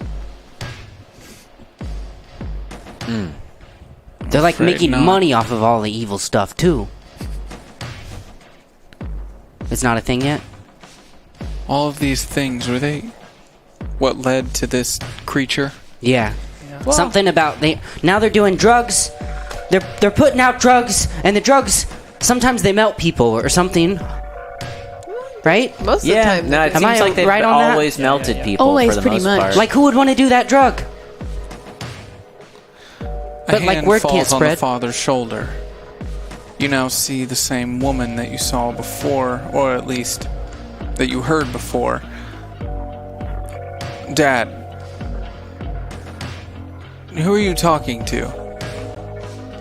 They're like Afraid making not. money off of all the evil stuff too. It's not a thing yet? All of these things, were they what led to this creature? Yeah. Something about now they're doing drugs. They're putting out drugs, and the drugs sometimes they melt people or something. Right? Most of the Yeah, time. no, it Am seems I like they've right on that? always melted people Always, for the pretty most much. part. Like who would want to do that drug? But, A like, hand word falls can't on the spread. father's shoulder. You now see the same woman that you saw before, or at least that you heard before. Dad, who are you talking to?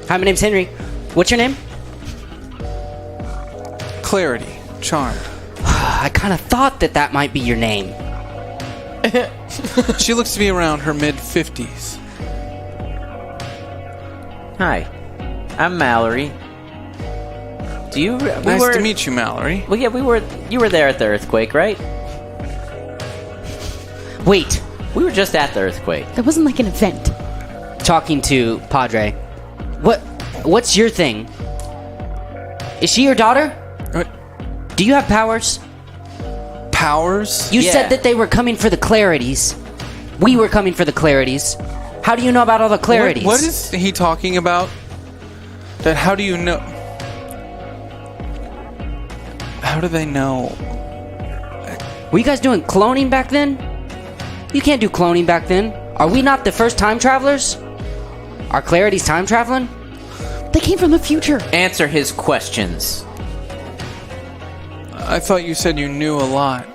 Hi, my name's Henry. What's your name? Clarity, Charmed. I kind of thought that might be your name. She looks to be around her mid-50s. Hi, I'm Mallory. Nice to meet you, Mallory. Well, yeah, you were there at the earthquake, right? Wait, We were just at the earthquake. That wasn't like an event. talking to Padre. What's your thing? Is she your daughter? What? Do you have powers? Powers? You Yeah. said that they were coming for the Clarities. We were coming for the Clarities. How do you know about all the Clarities? What is he talking about? That how do you know? How do they know? Were you guys doing cloning back then? You can't do cloning back then. Are we not the first time travelers? Are Clarities time traveling? They came from the future. Answer his questions. I thought you said you knew a lot.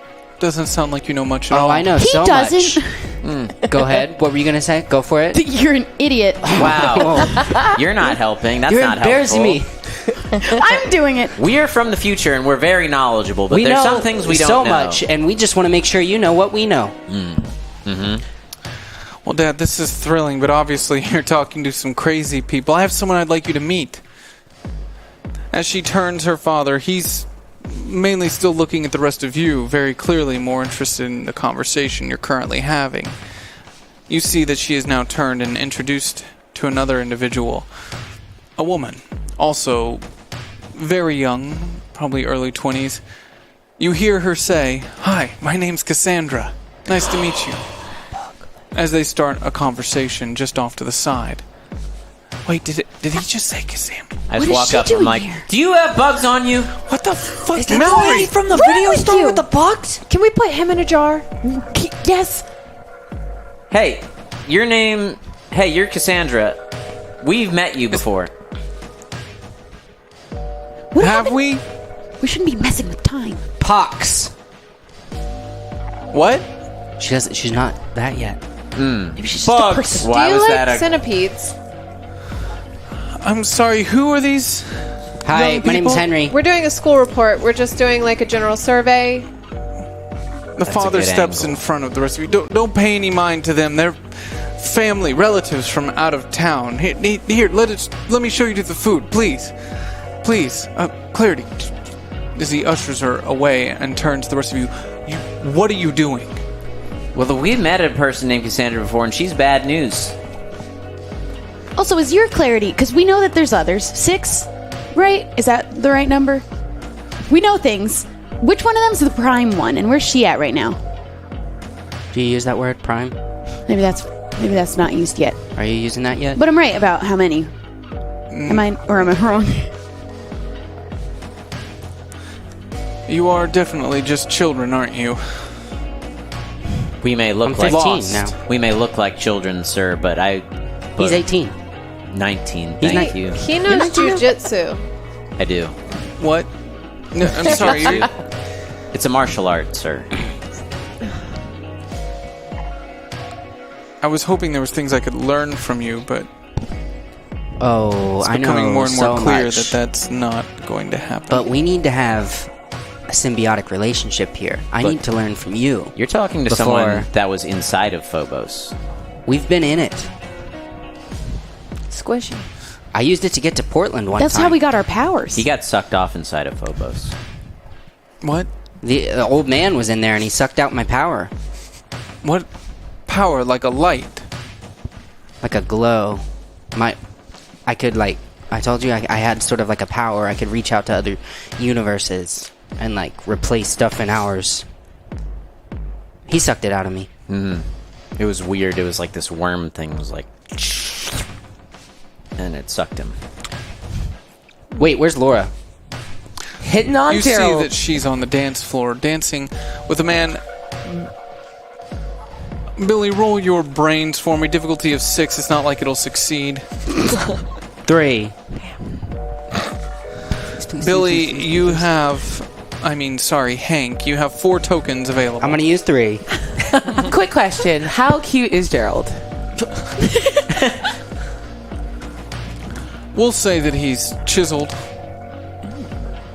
Doesn't sound like you know much at all. Oh, I know He so doesn't. much. Go ahead. What were you gonna say? Go for it. You're an idiot. Wow. You're not helping. That's You're not embarrassing helpful. me. I'm doing it. We are from the future and we're very knowledgeable, but We there's know some things we don't so know. much, and we just want to make sure you know what we know. Well, Dad, this is thrilling, but obviously you're talking to some crazy people. I have someone I'd like you to meet. As she turns her father, he's mainly still looking at the rest of you, very clearly more interested in the conversation you're currently having. You see that she is now turned and introduced to another individual. A woman, also very young, probably early 20s. You hear her say, "Hi, my name's Cassandra. Nice to meet you." As they start a conversation just off to the side. Wait, did he just say Cassandra? I What just is walk she up and I'm doing like, here? do you have bugs on you? What the fuck? Mallory from the video with store you? with the bugs? Can we put him in a jar? Yes. Hey, you're Cassandra. We've met you before. What Have happened? we? We shouldn't be messing with time. Pox. What? She's not that yet. Maybe she's just a Bugs. person. Why Do you was like that a... centipedes? I'm sorry, who are these? Hi, Young my name's people? Henry. We're doing a school report. We're just doing like a general survey. The father good steps angle. in front of the rest of you. Don't pay any mind to them. They're family, relatives from out of town. Here, let me show you to the food, please. Please, Clarity. As he ushers her away and turns to the rest of you, what are you doing? Well, we met a person named Cassandra before, and she's bad news. Also, is your Clarity? Because we know that there's others. 6, right? Is that the right number? We know things. Which one of them's the prime one, and where's she at right now? Do you use that word, prime? Maybe that's not used yet. Are you using that yet? But I'm right about how many. Am I wrong? You are definitely just children, aren't you? We may look I'm like 15 Lost. now. We may look like children, sir, but He's 18. 19. He's Thank not- you. He knows jujitsu. I do. What? No, I'm sorry. It's a martial art, sir. I was hoping there was things I could learn from you, but Oh, it's I know becoming more and more so clear much. that that's not going to happen. But we need to have a symbiotic relationship here. I need to learn from you. You're talking to someone that was inside of Phobos. We've been in it. Squishy. I used it to get to Portland one That's time. how we got our powers. He got sucked off inside of Phobos. What? The old man was in there and he sucked out my power. What power? Like a light? Like a glow. I could, like, I told you I had sort of like a power. I could reach out to other universes and, like, replace stuff in ours. He sucked it out of me. It was weird. It was like this worm thing was like... And it sucked him. Wait, where's Laura? Hitting on You Gerald. see that she's on the dance floor dancing with a man. Billy, roll your brains for me. Difficulty of 6. It's not like it'll succeed. 3. Billy, you have... Hank, you have 4 tokens available. I'm gonna use 3. Quick question. How cute is Gerald? We'll say that he's chiseled.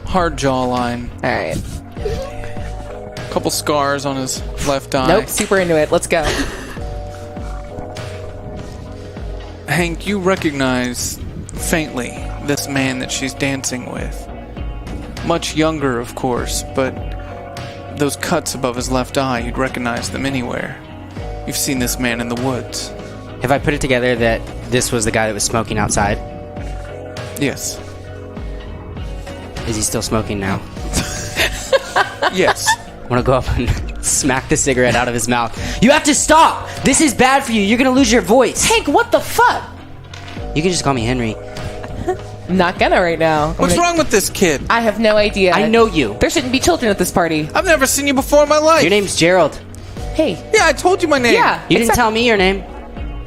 Hard jawline. Alright. Couple scars on his left eye. Nope, super into it. Let's go. Hank, you recognize faintly this man that she's dancing with. Much younger, of course, but those cuts above his left eye, you'd recognize them anywhere. You've seen this man in the woods. Have I put it together that this was the guy that was smoking outside? Yes. Is he still smoking now? Yes. I want to go up and smack the cigarette out of his mouth. You have to stop! This is bad for you. You're going to lose your voice. Hank, what the fuck? You can just call me Henry. I'm not gonna right now. What's wrong with this kid? I have no idea. I know you. There shouldn't be children at this party. I've never seen you before in my life. Your name's Gerald. Hey. Yeah, I told you my name. Yeah. You didn't tell me your name.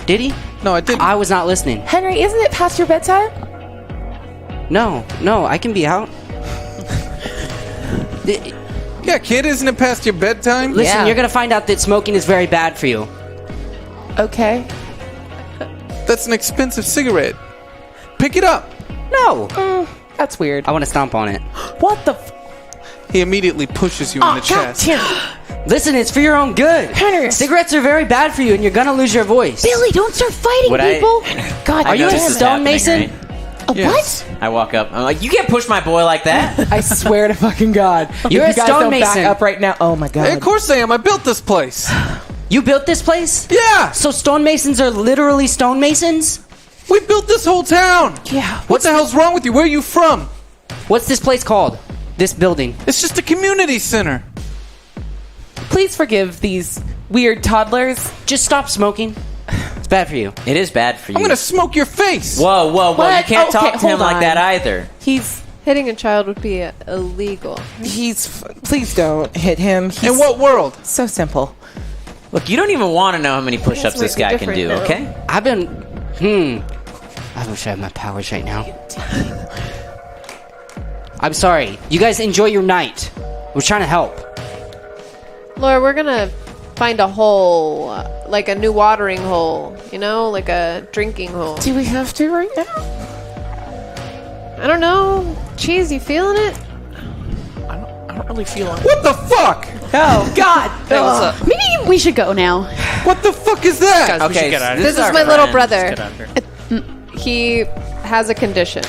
Did he? No, I didn't. I was not listening. Henry, isn't it past your bedtime? No, I can be out. Yeah, kid, isn't it past your bedtime? Listen, Yeah. you're going to find out that smoking is very bad for you. Okay. That's an expensive cigarette. Pick it up. No. That's weird. I want to stomp on it. What the He immediately pushes you in the chest. Listen, it's for your own good. Henry. Cigarettes are very bad for you, and you're going to lose your voice. Billy, don't start fighting Would I- people. God, Are you a This is stonemason? happening, right? A Yes. what? I walk up. I'm like, you can't push my boy like that. I swear to fucking God. You're If a you guys don't back stonemason. up right now. Oh my God. Hey, of course I am. I built this place. You built this place? Yeah. So stonemasons are literally stonemasons? We built this whole town. Yeah. What the hell's wrong with you? Where are you from? What's this place called? This building? It's just a community center. Please forgive these weird toddlers. Just stop smoking. It's bad for you. It is bad for you. I'm gonna smoke your face. Whoa. You What? can't Okay, talk to him hold like on. that either. He's Hitting a child would be illegal. please don't hit him. He's In what world? so simple. Look, you don't even want to know how many push-ups Things this might guy be can do, different okay? I've been... I wish I had my powers right now. I'm sorry. You guys enjoy your night. We're trying to help. Laura, we're gonna find a hole, like a new watering hole, you know, like a drinking hole. Do we have to right now? I don't know. Cheese, you feeling it? I don't really feel it. What the fuck? Oh God. Maybe we should go now. What the fuck is that? Guys, we should get out of This here. is our my little friend. brother. Get out of here. He has a condition.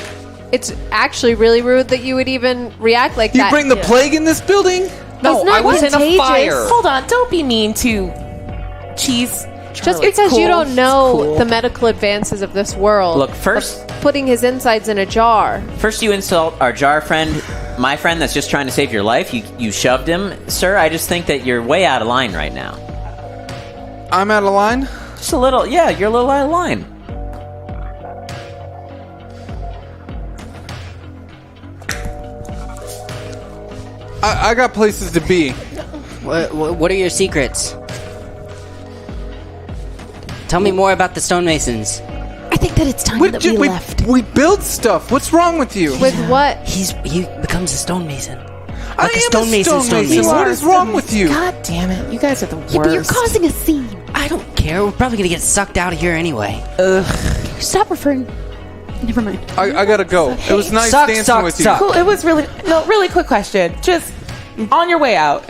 It's actually really rude that you would even react like You that. bring the plague in this building? No, It's not I was in a contagious. fire. Hold on. Don't be mean to Cheese. Just It's because you cool. don't know It's cool. the medical advances of this world. Look, first Putting his insides in a jar. you insult our jar friend, my friend that's just trying to save your life. You shoved him. Sir, I just think that you're way out of line right now. I'm out of line? Just a little, yeah, you're a little out of line. I got places to be. What are your secrets? Tell me more about the stonemasons. I think that it's time that we left. We build stuff. What's wrong with you? With what? He becomes a stonemason. I Like a am stonemason. What is wrong with you? God damn it! You guys are the worst. Yeah, but you're causing a scene. I don't care. We're probably gonna get sucked out of here anyway. Stop referring. Never mind. I gotta go. It was nice Suck, dancing suck, with you. suck. Cool. It was really quick question. Just on your way out,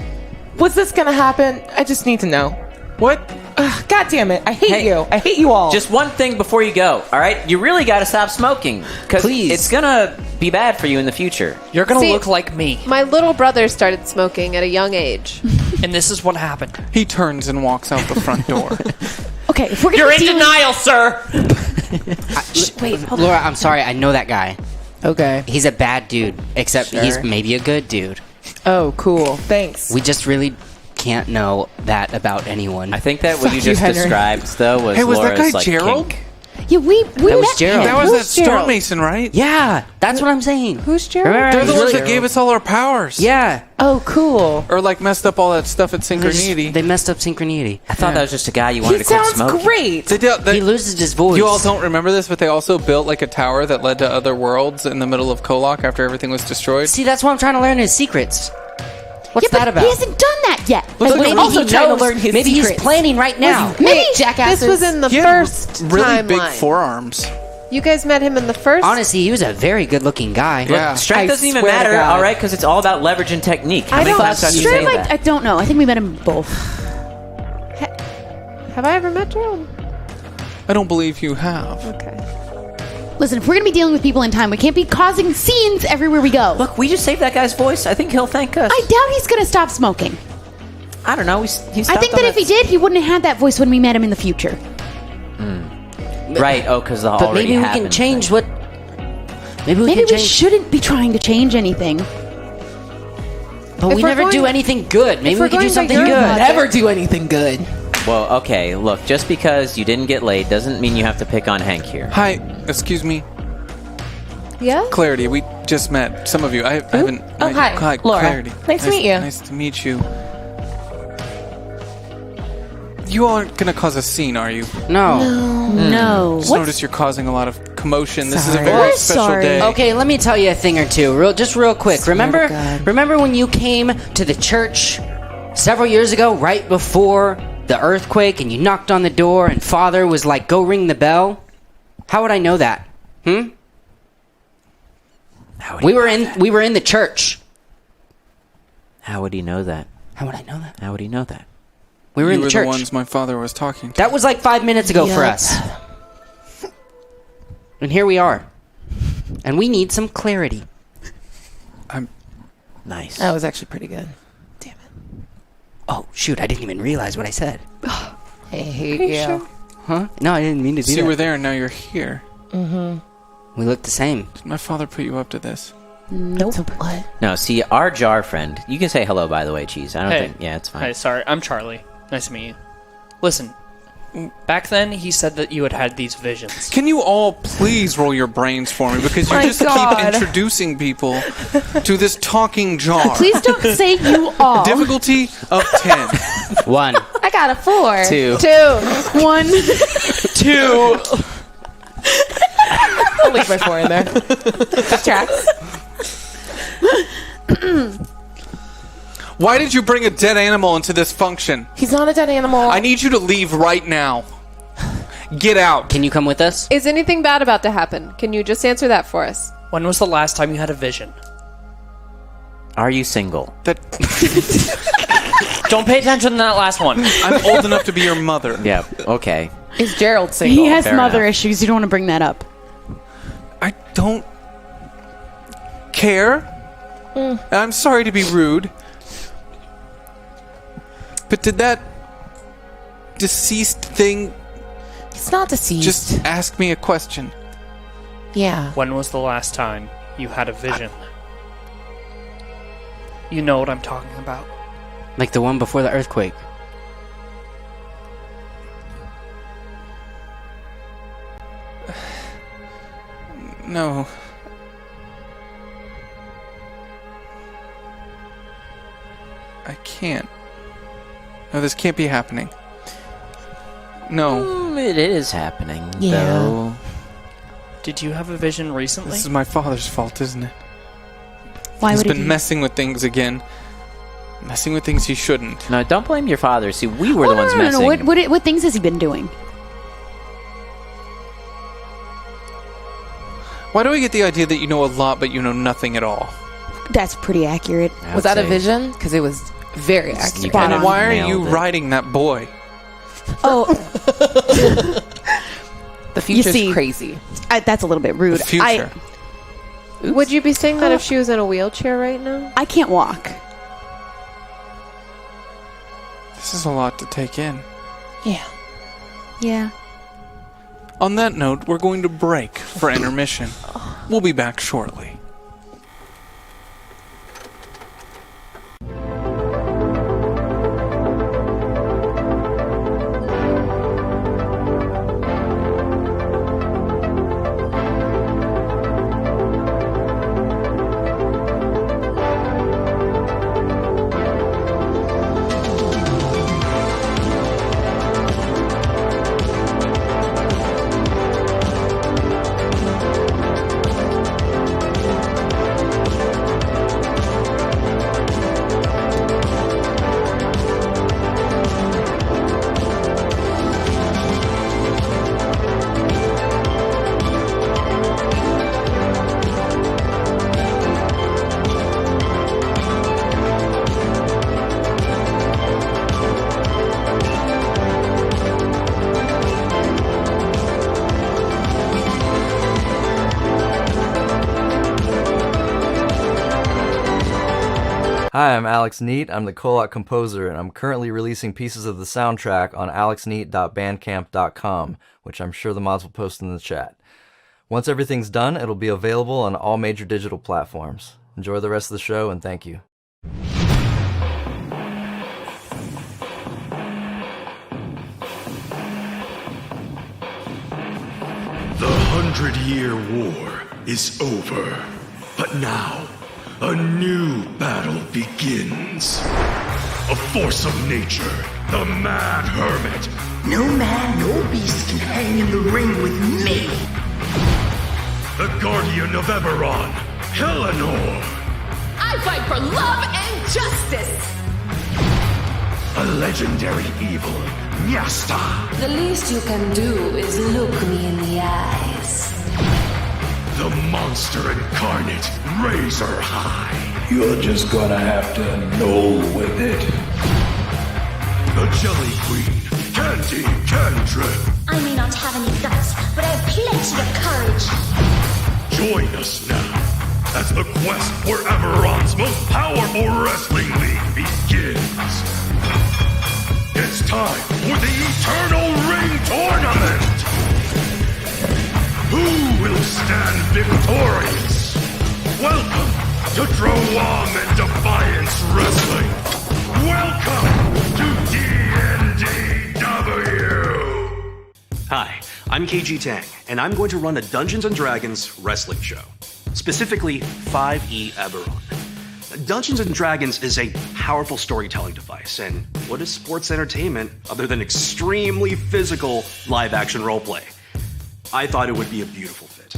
was this gonna happen? I just need to know. What? Ugh, God damn it! I hate Hey, you. I hate you all. Just one thing before you go, all right? You really got to stop smoking. Because Please. it's going to be bad for you in the future. You're gonna See- look like me, My little brother started smoking at a young age. and this is what happened. He turns and walks out the front door. Okay, if we're gonna You're be in dealing- denial, sir. wait. Hold Laura, I'm sorry. I know that guy. on. Okay. He's a bad dude, except Sure. he's maybe a good dude. Oh, cool. Thanks. We just really can't know that about anyone. I think that what Fuck you you, just Henry. described, though, was Hey, was that Laura's, guy like, Gerald? kink. Yeah, we That was met Gerald. him. That was Who's that storm Gerald? mason, right? Yeah, that's what I'm saying. Who's Gerald? Remember? They're the He's ones really- that gave us all our powers. Yeah. Oh, cool. Or like messed up all that stuff at They just- Synchronity. They messed up Synchronity. I thought that was just a guy you wanted He to quit sounds smoking. great. He loses his voice. You all don't remember this, but they also built like a tower that led to other worlds in the middle of KOllOK after everything was destroyed. See, that's why I'm trying to learn his secrets. What's Yeah, but that about? he hasn't done that yet. But Maybe also he trying to knows. learn his Maybe secrets. he's planning right now. Maybe jackasses. This was in the He had first really timeline. big forearms. You guys met him in the first. Honestly, he was a very good-looking guy. Yeah. Strength I doesn't even swear to matter, God. all right? Because it's all about leverage and technique. How I many don't- times have you Sure, say like, that? I don't know. I think we met him both. Have I ever met Gerald? I don't believe you have. Okay. Listen, if we're gonna be dealing with people in time, we can't be causing scenes everywhere we go. Look, we just saved that guy's voice. I think he'll thank us. I doubt he's gonna stop smoking. I don't know. He I think that if he did, he wouldn't have had that voice when we met him in the future. Right, because the But already maybe we can happened change thing. what... Maybe we Maybe can we change... shouldn't be trying to change anything. But we we're never going- do anything good. Maybe we're we can do going by something your good. logic- Never do anything good. Well, okay, look, just because you didn't get laid doesn't mean you have to pick on Hank here. Hi, excuse me, Yeah? Clarity. We just met. Some of you. I haven't. Oh, hi. Laura. Clarity. Nice to meet you. Nice to meet you. You aren't gonna cause a scene, are you? No. No. Just notice you're causing a lot of commotion. This is a Sorry. very We're special sorry. day. Okay, let me tell you a thing or two, real quick. Remember when you came to the church several years ago, right before the earthquake, and you knocked on the door, and Father was like, "Go ring the bell"? How would I know that? We were in the church. How would he know that? How would I know that? How would he know that? We were You in were the church. the ones my father was talking to. That was like 5 minutes ago for Yup. us. And here we are. And we need some clarity. Nice. That was actually pretty good. Damn it. Oh, shoot, I didn't even realize what I said. I hate you. Huh? No, I didn't mean to do So you that. were there, and now you're here. We look the same. Did my father put you up to this? Nope. What? No, see, our jar friend. You can say hello, by the way, Cheese. I don't Hey. think. Yeah, it's fine. Hey, sorry, I'm Charlie. Nice to meet you. Listen, back then he said that you had these visions. Can you all please roll your brains for me? Because you My just God. keep introducing people to this talking jar. Please don't say you all. Difficulty of 10. 1, I got a 4. 2. 1. 2. I'll leave my 4 in there. That tracks. Why did you bring a dead animal into this function? He's not a dead animal. I need you to leave right now. Get out. Can you come with us? Is anything bad about to happen? Can you just answer that for us? When was the last time you had a vision? Are you single? That Don't pay attention to that last one. I'm old enough to be your mother. Yeah. Okay. Is Gerald single? He has Fair mother enough. issues. You don't want to bring that up. I don't care. I'm sorry to be rude. But did that deceased thing He's not deceased. just ask me a question? yeah. When was the last time you had a vision? You know what I'm talking about. Like the one before the earthquake. No. I can't. No, this can't be happening. No. It is happening, Yeah. though. Did you have a vision recently? This is my father's fault, isn't it? Why He's would been it be? messing with things again. Messing with things he shouldn't. No, don't blame your father. See, we were the ones no. messing. What things has he been doing? Why do I get the idea that you know a lot, but you know nothing at all? That's pretty accurate. I Was would that a say- vision? Because it was very accurate. You kind of Why are nailed you it. riding that boy? Oh, The future's see, crazy. that's a little bit rude. The future. Would you be saying that if she was in a wheelchair right now? I can't walk. This is a lot to take in. Yeah. Yeah. On that note, we're going to break for intermission. We'll be back shortly. Hi, I'm Alex Neat. I'm the KOllOK composer, and I'm currently releasing pieces of the soundtrack on alexneat.bandcamp.com, which I'm sure the mods will post in the chat. Once everything's done, it'll be available on all major digital platforms. Enjoy the rest of the show, and thank you. The 100-Year War is over, but now a new battle begins. A force of nature, the Mad Hermit. No man, no beast can hang in the ring with me. The Guardian of Eberron, Eleanor. I fight for love and justice. A legendary evil, Nyasta. The least you can do is look me in the eyes. The monster incarnate, Razor High. You're just gonna have to know with it. The Jelly Queen, Candy Cantrip. I may not have any guts, but I have plenty of courage. Join us now as the quest for Eberron's most powerful wrestling league begins. It's time for the Eternal Ring Tournament! Who will stand victorious? Welcome to Drowam and Defiance Wrestling! Welcome to DNDW! Hi, I'm KG Tang, and I'm going to run a Dungeons & Dragons wrestling show. Specifically, 5e Eberron. Dungeons & Dragons is a powerful storytelling device, and what is sports entertainment other than extremely physical live-action roleplay? I thought it would be a beautiful fit.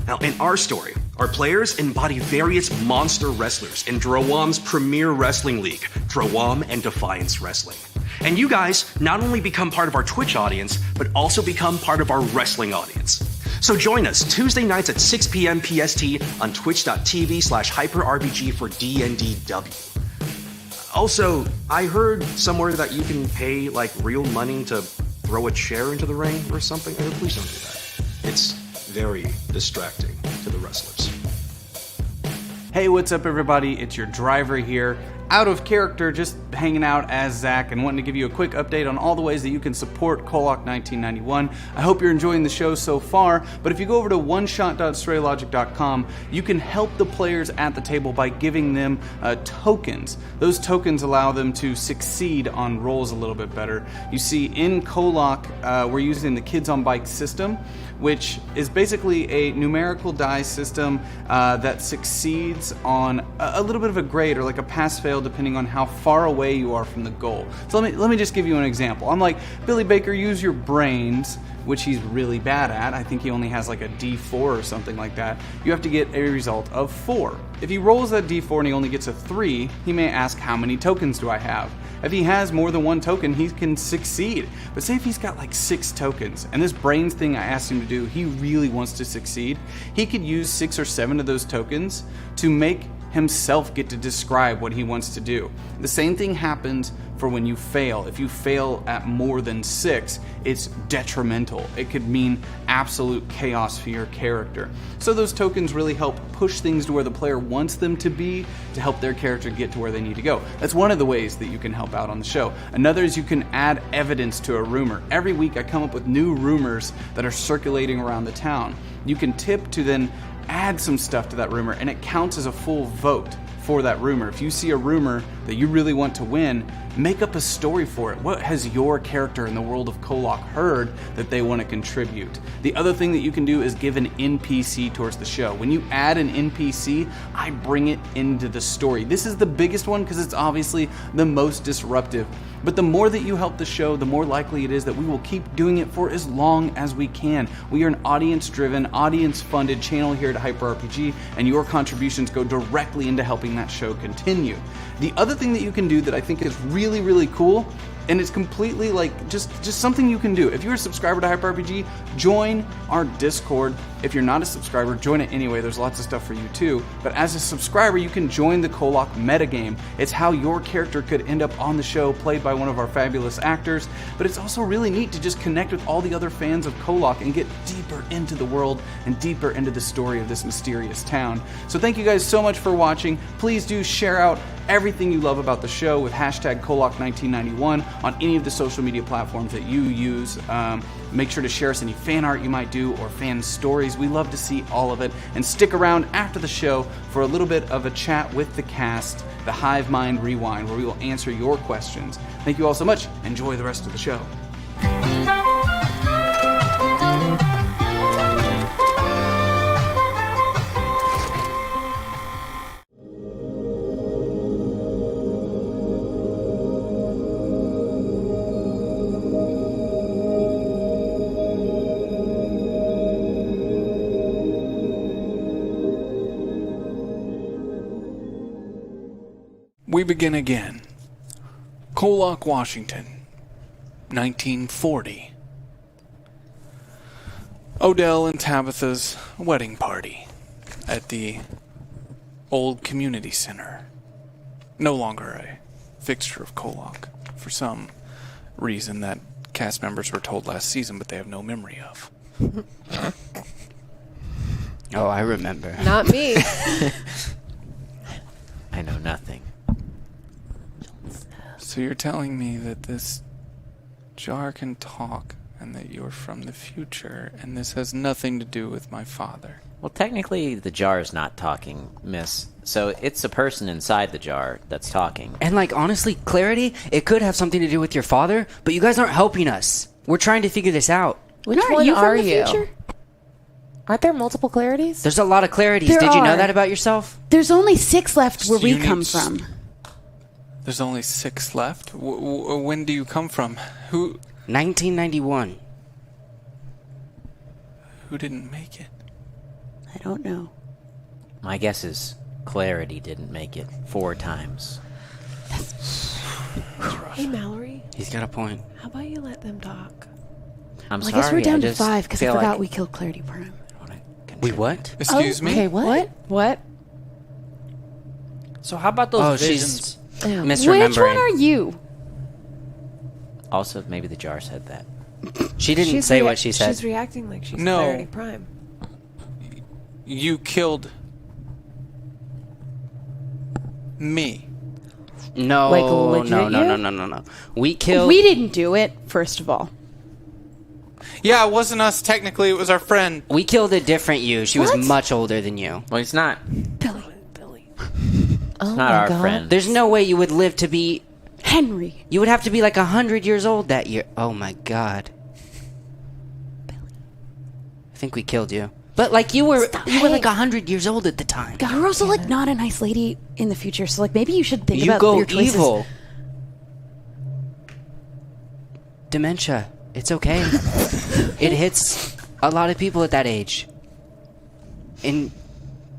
Now, in our story, our players embody various monster wrestlers in Drowam's premier wrestling league, Drowam and Defiance Wrestling. And you guys not only become part of our Twitch audience, but also become part of our wrestling audience. So join us Tuesday nights at 6 p.m. PST on twitch.tv/hyperrpg for DNDW. Also, I heard somewhere that you can pay like real money to throw a chair into the ring or something. Please don't do that. It's very distracting to the wrestlers. Hey, what's up everybody? It's your driver here. Out of character, just hanging out as Zach and wanting to give you a quick update on all the ways that you can support KOllOK 1991. I hope you're enjoying the show so far, but if you go over to oneshot.straylogic.com, you can help the players at the table by giving them tokens. Those tokens allow them to succeed on rolls a little bit better. You see, in KOllOK, we're using the Kids on Bikes system, which is basically a numerical die system that succeeds on a little bit of a grade or like a pass-fail fail depending on how far away you are from the goal. So let me just give you an example. I'm like, Billy Baker, use your brains, which he's really bad at. I think he only has like a D4 or something like that. You have to get a result of 4. If he rolls that D4 and he only gets a 3, he may ask, how many tokens do I have? If he has more than 1 token, he can succeed. But say if he's got like 6 tokens, and this brains thing I asked him to do, he really wants to succeed, he could use 6 or 7 of those tokens to make himself get to describe what he wants to do. The same thing happens for when you fail. If you fail at more than 6, it's detrimental. It could mean absolute chaos for your character. So those tokens really help push things to where the player wants them to be to help their character get to where they need to go. That's one of the ways that you can help out on the show. Another is you can add evidence to a rumor. Every week I come up with new rumors that are circulating around the town. You can tip to then add some stuff to that rumor, and it counts as a full vote for that rumor. If you see a rumor that you really want to win, make up a story for it. What has your character in the world of KOllOK heard that they want to contribute? The other thing that you can do is give an NPC towards the show. When you add an NPC, I bring it into the story. This is the biggest one because it's obviously the most disruptive. But the more that you help the show, the more likely it is that we will keep doing it for as long as we can. We are an audience-driven, audience-funded channel here at HyperRPG, and your contributions go directly into helping that show continue. The other thing that you can do that I think is really, really cool, and it's completely like just something you can do. If you're a subscriber to HyperRPG, join our Discord. If you're not a subscriber, join it anyway. There's lots of stuff for you too. But as a subscriber, you can join the KOllOK metagame. It's how your character could end up on the show, played by one of our fabulous actors. But it's also really neat to just connect with all the other fans of KOllOK and get deeper into the world and deeper into the story of this mysterious town. So thank you guys so much for watching. Please do share out everything you love about the show with hashtag KOllOK1991 on any of the social media platforms that you use. Make sure to share us any fan art you might do or fan stories. We love to see all of it. And stick around after the show for a little bit of a chat with the cast, the Hive Mind Rewind, where we will answer your questions. Thank you all so much. Enjoy the rest of the show. We begin again. KOllOK, Washington, 1940. Odell and Tabitha's wedding party at the old community center. No longer a fixture of KOllOK, for some reason that cast members were told last season, but they have no memory of. Oh, I remember. Not me. I know nothing. So you're telling me that this jar can talk, and that you're from the future, and this has nothing to do with my father? Well, technically, the jar is not talking, miss. So it's a person inside the jar that's talking. And like, honestly, Clarity, it could have something to do with your father, but you guys aren't helping us. We're trying to figure this out. Which Aren't one you from are the you? future? Aren't there multiple Clarities? There's a lot of Clarities. There Did you know are. that about yourself? There's only 6 left where we You come need from. There's only 6 left? When do you come from? Who 1991. Who didn't make it? I don't know. My guess is Clarity didn't make it 4 times. Hey, Mallory. He's got a point. How about you let them talk? I'm Well, I sorry. guess we're down to just 5 because I feel forgot like we killed Clarity Prime. Wait, what? Excuse me? Okay, what? What? So how about those Oh, visions? she's Which misremembering. one are you? Also, maybe the jar said that. She didn't say what she said. She's reacting like she's No. Clarity Prime. You killed me. No, Like, legit no. We killed. We didn't do it, first of all. Yeah, it wasn't us. Technically, it was our friend. We killed a different you. She What? was much older than you. Well, he's not. Billy. Oh Not my our God. friend. There's no way you would live to be. Henry. You would have to be like 100 years old that year. Oh my god. I think we killed you. But like you were like 100 years old at the time. God, you're also like not a nice lady in the future, so like maybe you should think You about go your choices. evil. Dementia. It's okay. It hits a lot of people at that age. And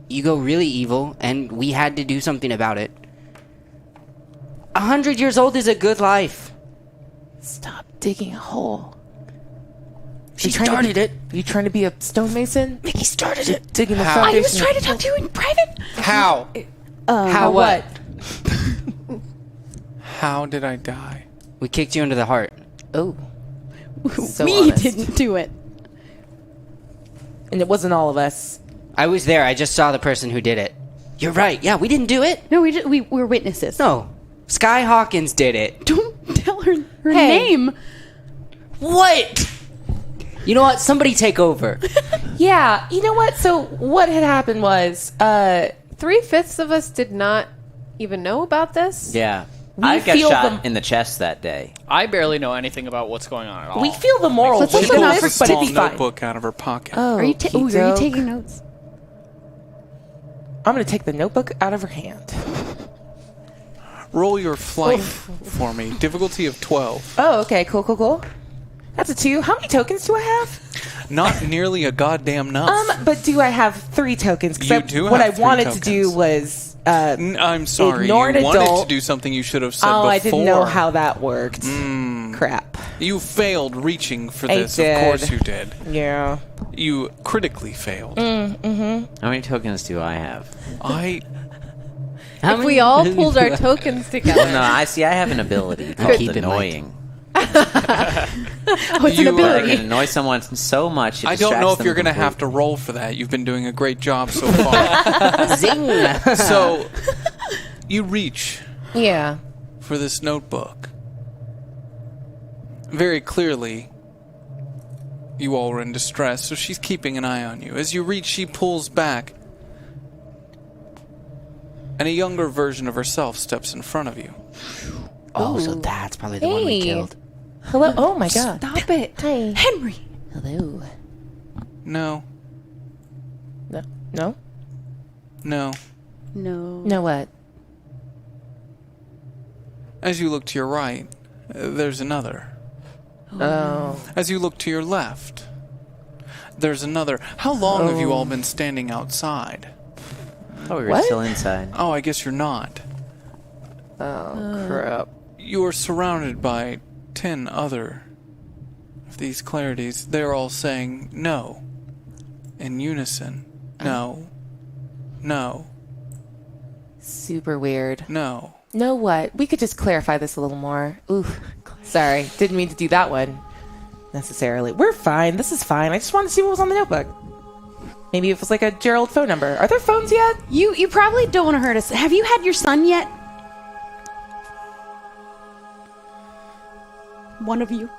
you go really evil, and we had to do something about it. 100 years old is a good life. Stop digging a hole. She started it. You trying to be a stonemason? Mickey started it. Digging the How? I was foundation. trying to talk to you in private. How? How what? How did I die? We kicked you into the heart. Oh. So we honest. didn't do it. And it wasn't all of us. I was there. I just saw the person who did it. You're right. Yeah, we didn't do it. No, we were witnesses. No. Sky Hawkins did it. Don't tell her Hey. name. What? You know what? Somebody take over. Yeah, you know what? So what had happened was, 3/5 of us did not even know about this. Yeah. We I got feel shot them- in the chest that day. I barely know anything about what's going on at all. we feel the moral Let's weight open of up this, A but it'd small be fine. notebook out of her pocket. Oh, Are you taking notes? I'm going to take the notebook out of her hand. Roll your flight for me. Difficulty of 12. Oh, okay. Cool. That's a 2. How many tokens do I have? Not nearly a goddamn enough. But do I have 3 tokens? 'Cause You do what have I 3 wanted tokens. to do was I'm sorry. ignore You an wanted adult. to do something you should have said Oh, before. I didn't know how that worked. Crap. You failed reaching for I this. did. Of course you did. Yeah. You critically failed. Mm-hmm. How many tokens do I have? If we all pulled our tokens together. Well, no, I have an ability called Keep it annoying. What's an I ability? can annoy someone so much. It I don't know distracts if them you're going to have completely. to roll for that. You've been doing a great job so far. Zing. So, you reach Yeah. for this notebook. Very clearly, you all were in distress, so she's keeping an eye on you. As you reach, she pulls back, and a younger version of herself steps in front of you. Oh, so that's probably the one we Hey. killed. Hello? Oh my god. Stop it. Hi. Henry. Hello. No, No. No? no. No. No what? As you look to your right, there's another. Oh. As you look to your left, there's another. How long have you all been standing outside? Oh, we were What? still inside. Oh, I guess you're not. Oh, crap. You are surrounded by 10 other of these clarities. They're all saying no. In unison. No. No. Super weird. No. Know what? We could just clarify this a little more. Ooh, sorry. Didn't mean to do that one necessarily. We're fine. This is fine. I just wanted to see what was on the notebook. Maybe it was like a Gerald phone number. Are there phones yet? You probably don't want to hurt us. Have you had your son yet? One of you.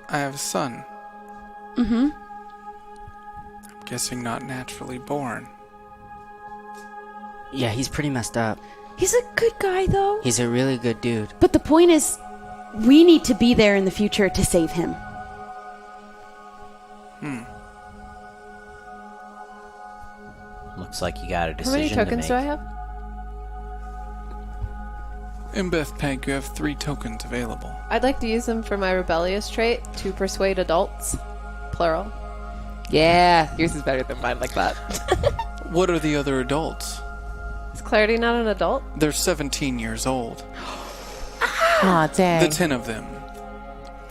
I have a son. Mm-hmm. I'm guessing not naturally born. Yeah, he's pretty messed up. He's a good guy, though. He's a really good dude. But the point is, we need to be there in the future to save him. Looks like you got a How decision many tokens to do make. I have? In Beth Peg, you have 3 tokens available. I'd like to use them for my rebellious trait to persuade adults. Plural. Yeah, yours is better than mine like that. What are the other adults? Is Clarity not an adult? They're 17 years old. Aw, dang. The 10 of them.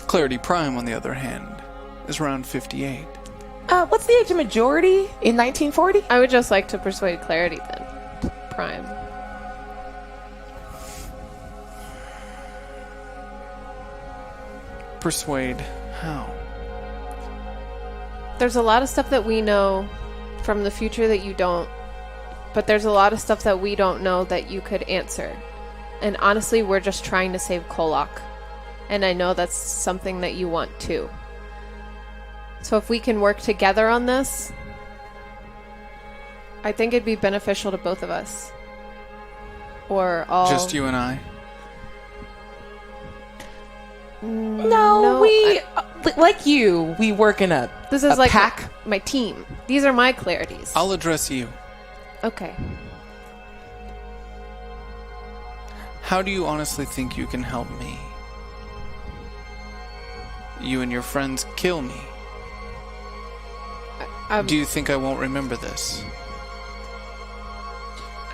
Clarity Prime, on the other hand, is around 58. What's the age of majority in 1940? I would just like to persuade Clarity then. Prime. Persuade how? There's a lot of stuff that we know from the future that you don't. But there's a lot of stuff that we don't know that you could answer. And honestly, we're just trying to save KOllOK. And I know that's something that you want too. So if we can work together on this, I think it'd be beneficial to both of us. Or all... Just you and I? No, we like you. We work in a This is A like pack? my team. These are my clarities. I'll address you. Okay. How do you honestly think you can help me? You and your friends kill me. Do you think I won't remember this?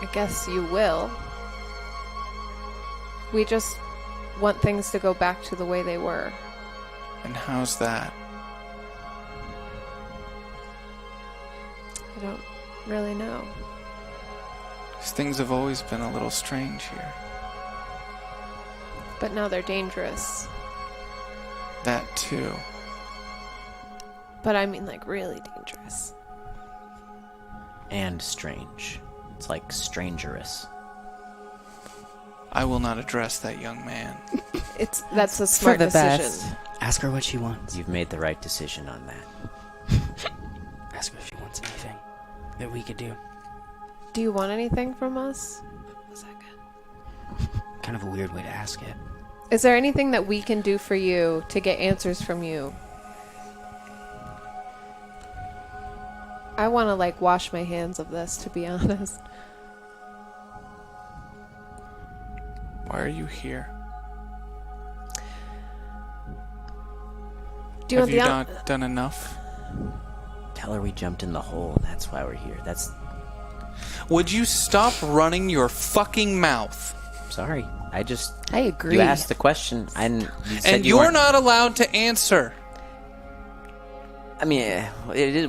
I guess you will. We just want things to go back to the way they were. And how's that? I don't really know. 'Cause things have always been a little strange here. But now they're dangerous. That too. But I mean, like, really dangerous. And strange. It's like strangerous. I will not address that young man. That's a smart the decision. best. Ask her what she wants. You've made the right decision on that. Ask her if she wants anything that we could do. Do you want anything from us? Kind of a weird way to ask it. Is there anything that we can do for you to get answers from you? I want to, like, wash my hands of this, to be honest. Why are you here? Do you Have want you the not done enough? Tell her we jumped in the hole. That's why we're here. That's... Would you stop running your fucking mouth? Sorry. I agree. You asked the question, and you said And you you're weren't- not allowed to answer. I mean,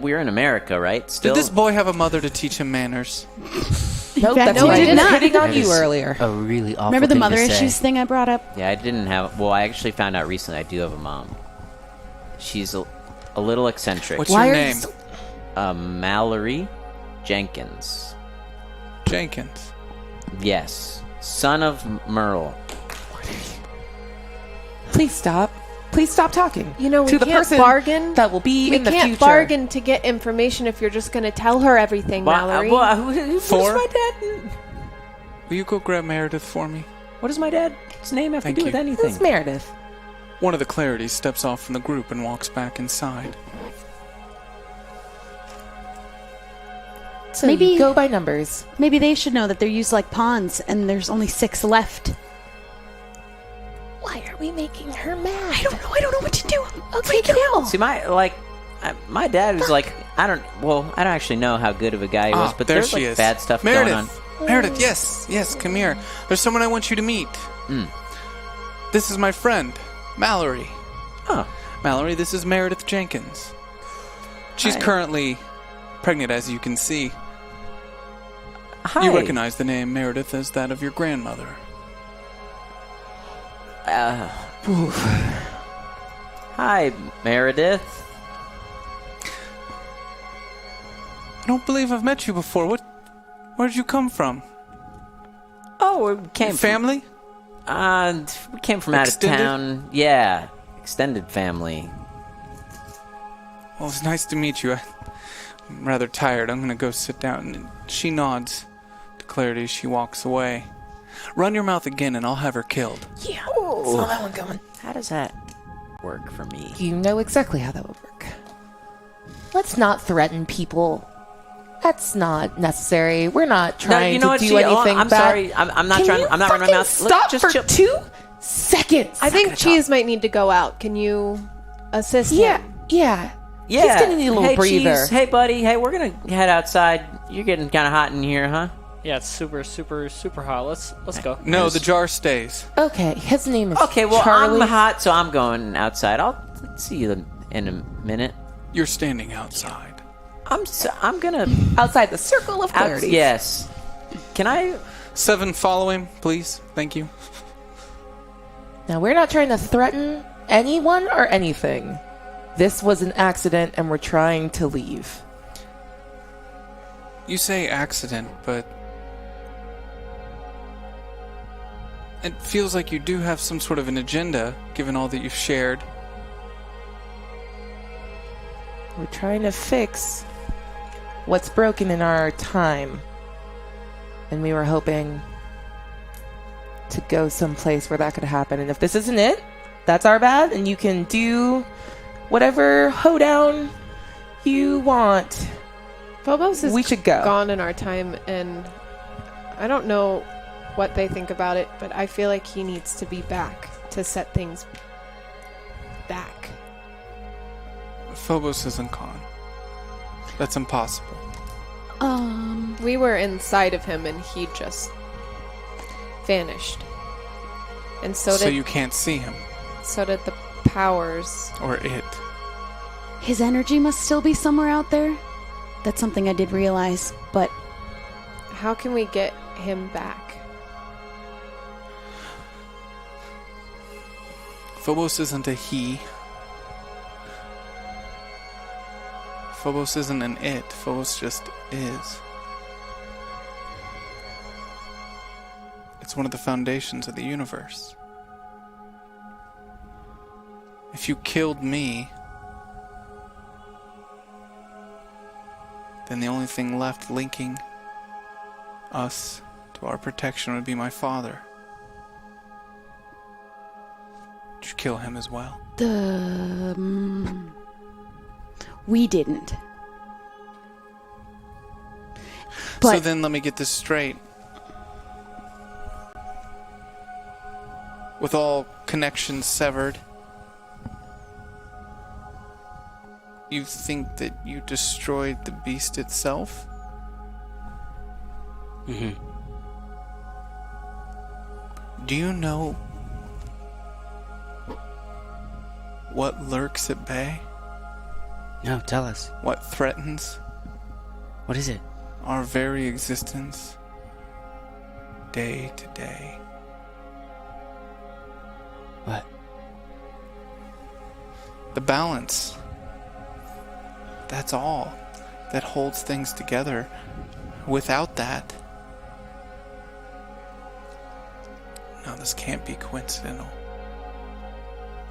we're in America, right? Still. Did this boy have a mother to teach him manners? Nope, fact, that's no, what I I did was not. hitting on That you is earlier. A really awful Remember the thing mother to say. issues thing I brought up? Yeah, I didn't have... Well, I actually found out recently I do have a mom. She's a little eccentric. What's your name? Mallory Jenkins. Jenkins. Yes. Son of Merle. Please stop. Please stop talking. You know, we to the can't person bargain. that will be We in the can't future. bargain to get information if you're just going to tell her everything, Mallory. Who's Four? my dad? Will you go grab Meredith for me? What does my dad's name have Thank to do you. with anything? Who's Meredith? One of the Clarities steps off from the group and walks back inside. So Maybe- you go by numbers. Maybe they should know that they're used like pawns and there's only 6 left. Why are we making her mad? I don't know what to do. Okay, now. See, my dad was like, I don't actually know how good of a guy he was, but there there's she like is. bad stuff Meredith. going on. Meredith, yes, come here. There's someone I want you to meet. This is my friend, Mallory. Oh. Mallory, this is Meredith Jenkins. She's Hi. currently pregnant, as you can see. Hi. You recognize the name Meredith as that of your grandmother. Hi, Meredith. I don't believe I've met you before. Where'd you come from? Oh, we came from... Family? We came from out of Extended? town. Yeah, extended family. Well, it's nice to meet you. I'm rather tired. I'm gonna go sit down. And she nods to Clarity as she walks away. Run your mouth again and I'll have her killed. Yeah. Saw that one coming. How does that work for me? You know exactly how that would work. Let's not threaten people. That's not necessary. We're not trying to do anything I'm bad. sorry. I'm not Can trying. you I'm not running my fucking mouth. Stop Just for chill. 2 seconds. I think Cheese might need to go out. Can you assist him? Yeah. Yeah. He's gonna need a little hey, breather. Cheese. Hey, buddy. Hey, we're gonna head outside. You're getting kind of hot in here, huh? Yeah, it's super, super, super hot. Let's go. No, the jar stays. Okay, his name is Okay, well, Charlie. I'm hot, so I'm going outside. I'll see you in a minute. You're standing outside. I'm gonna outside the circle of clarity. Yes. Can I? 7, follow him, please. Thank you. Now, we're not trying to threaten anyone or anything. This was an accident, and we're trying to leave. You say accident, but it feels like you do have some sort of an agenda, given all that you've shared. We're trying to fix what's broken in our time. And we were hoping to go someplace where that could happen. And if this isn't it, that's our bad. And you can do whatever hoedown you want, Phobos is we should go. gone in our time, and I don't know what they think about it, but I feel like he needs to be back to set things back. Phobos isn't gone. That's impossible. We were inside of him, and he just vanished. And so did you can't see him. So did the powers. Or it. His energy must still be somewhere out there. That's something I did realize, but... How can we get him back? Phobos isn't a he. Phobos isn't an it. Phobos just is. It's one of the foundations of the universe. If you killed me, then the only thing left linking us to our protection would be my father. Did you kill him as well? We didn't. So then let me get this straight. With all connections severed, you think that you destroyed the beast itself? Mm-hmm. Do you know what lurks at bay? No, tell us. What threatens? What is it? Our very existence, day to day. What? The balance. That's all that holds things together. Without that... No, this can't be coincidental.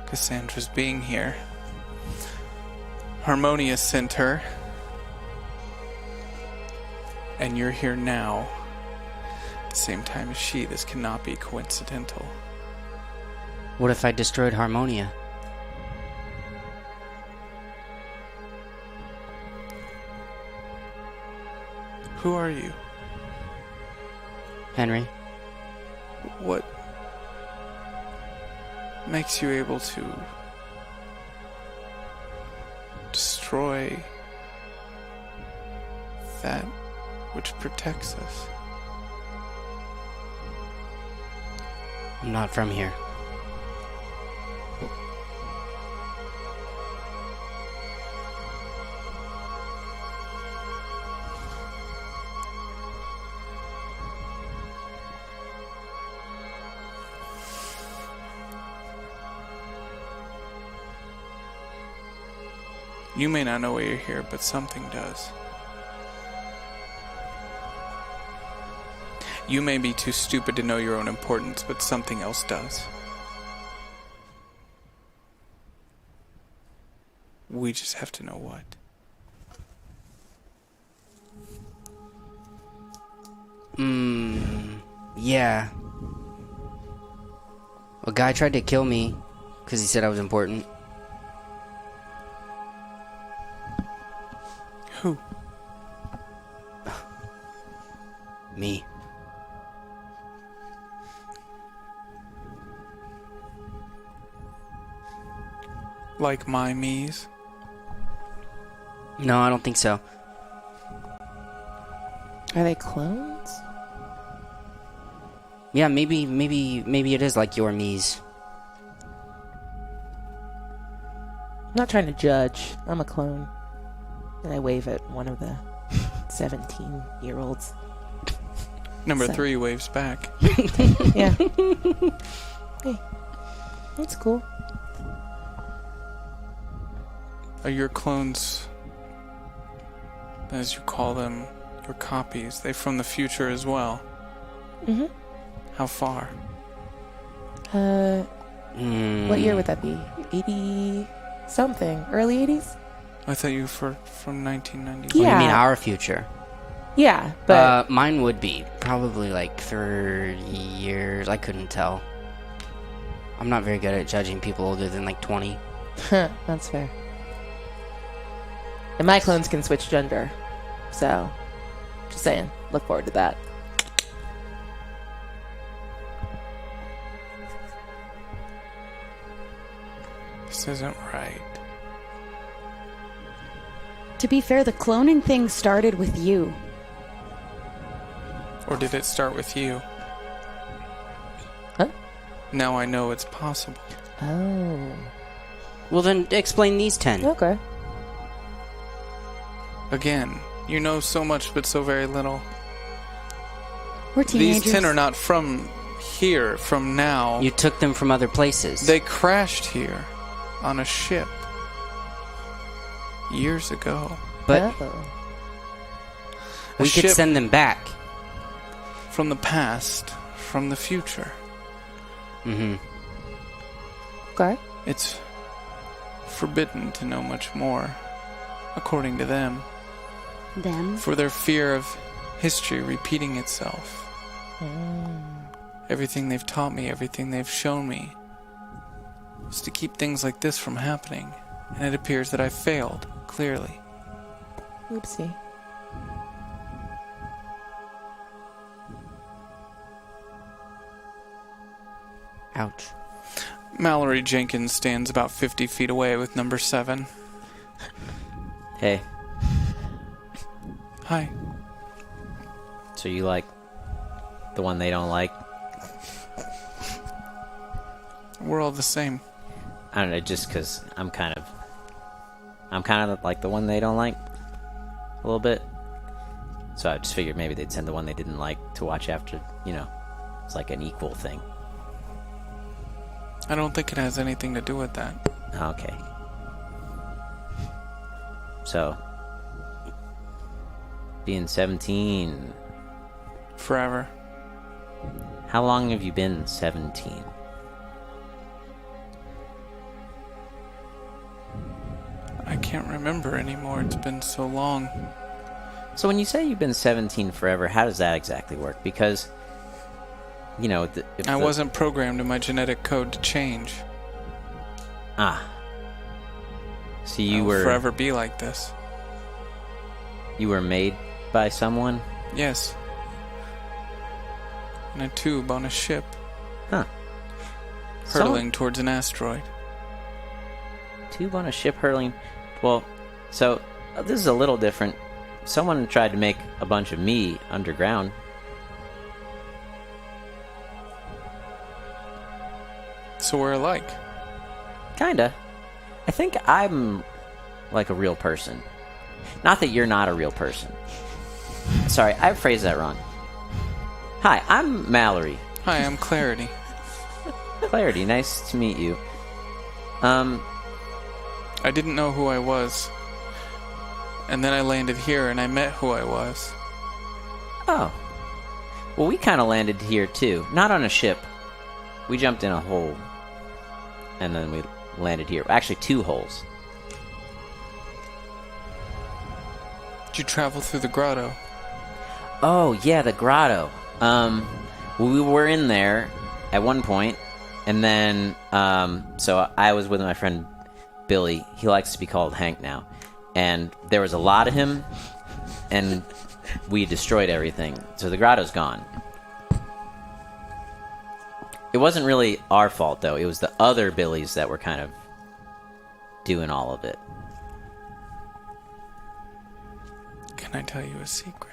Cassandra's being here. Harmonia sent her. And you're here now. At the same time as she. This cannot be coincidental. What if I destroyed Harmonia? Who are you? Henry. What makes you able to destroy that which protects us? I'm not from here. You may not know why you're here, but something does. You may be too stupid to know your own importance, but something else does. We just have to know what. Yeah. A guy tried to kill me because he said I was important. Who? Me. Like my me's? No, I don't think so. Are they clones? Yeah, maybe it is like your me's. I'm not trying to judge. I'm a clone. And I wave at one of the 17-year-olds. Number 3 waves back. Yeah. Hey, that's cool. Are your clones, as you call them, your copies, they from the future as well? Mm-hmm. How far? What year would that be? 80-something? Early 80s? I thought you were from 1990. What do you mean our future? Yeah, but... mine would be probably like 30 years. I couldn't tell. I'm not very good at judging people older than like 20. That's fair. And my clones can switch gender. So, just saying. Look forward to that. This isn't right. To be fair, the cloning thing started with you. Or did it start with you? Huh? Now I know it's possible. Oh. Well, then explain these 10. Okay. Again, you know so much but so very little. We're teenagers. These 10 are not from here, from now. You took them from other places. They crashed here on a ship years ago. But we could send them back. From the past, from the future. Mm-hmm. Okay. It's forbidden to know much more, according to them. Them? For their fear of history repeating itself. Everything they've taught me, everything they've shown me, is to keep things like this from happening. And it appears that I failed, clearly. Oopsie. Ouch. Mallory Jenkins stands about 50 feet away with number 7. Hey. Hi. So you like the one they don't like? We're all the same. I don't know, just because I'm kind of like the one they don't like a little bit. So I just figured maybe they'd send the one they didn't like to watch after, it's like an equal thing. I don't think it has anything to do with that. Okay. So, being 17. Forever. How long have you been 17? I can't remember anymore. It's been so long. So when you say you've been 17 forever, how does that exactly work? Because, I wasn't programmed in my genetic code to change. Ah. So you I'll were forever be like this. You were made by someone? Yes. In a tube on a ship. Huh. Hurtling towards an asteroid. Tube on a ship hurtling. Well, so this is a little different. Someone tried to make a bunch of me underground. So we're alike. Kinda. I think I'm like a real person. Not that you're not a real person. Sorry, I phrased that wrong. Hi, I'm Mallory. Hi, I'm Clarity. Clarity, nice to meet you. I didn't know who I was. And then I landed here and I met who I was. Oh. Well, we kind of landed here too. Not on a ship. We jumped in a hole. And then we landed here. Actually, 2 holes. Did you travel through the grotto? Oh, yeah, the grotto. We were in there at one point, and then, so I was with my friend Billy. He likes to be called Hank now. And there was a lot of him, and we destroyed everything. So the grotto's gone. It wasn't really our fault, though. It was the other Billies that were kind of doing all of it. Can I tell you a secret?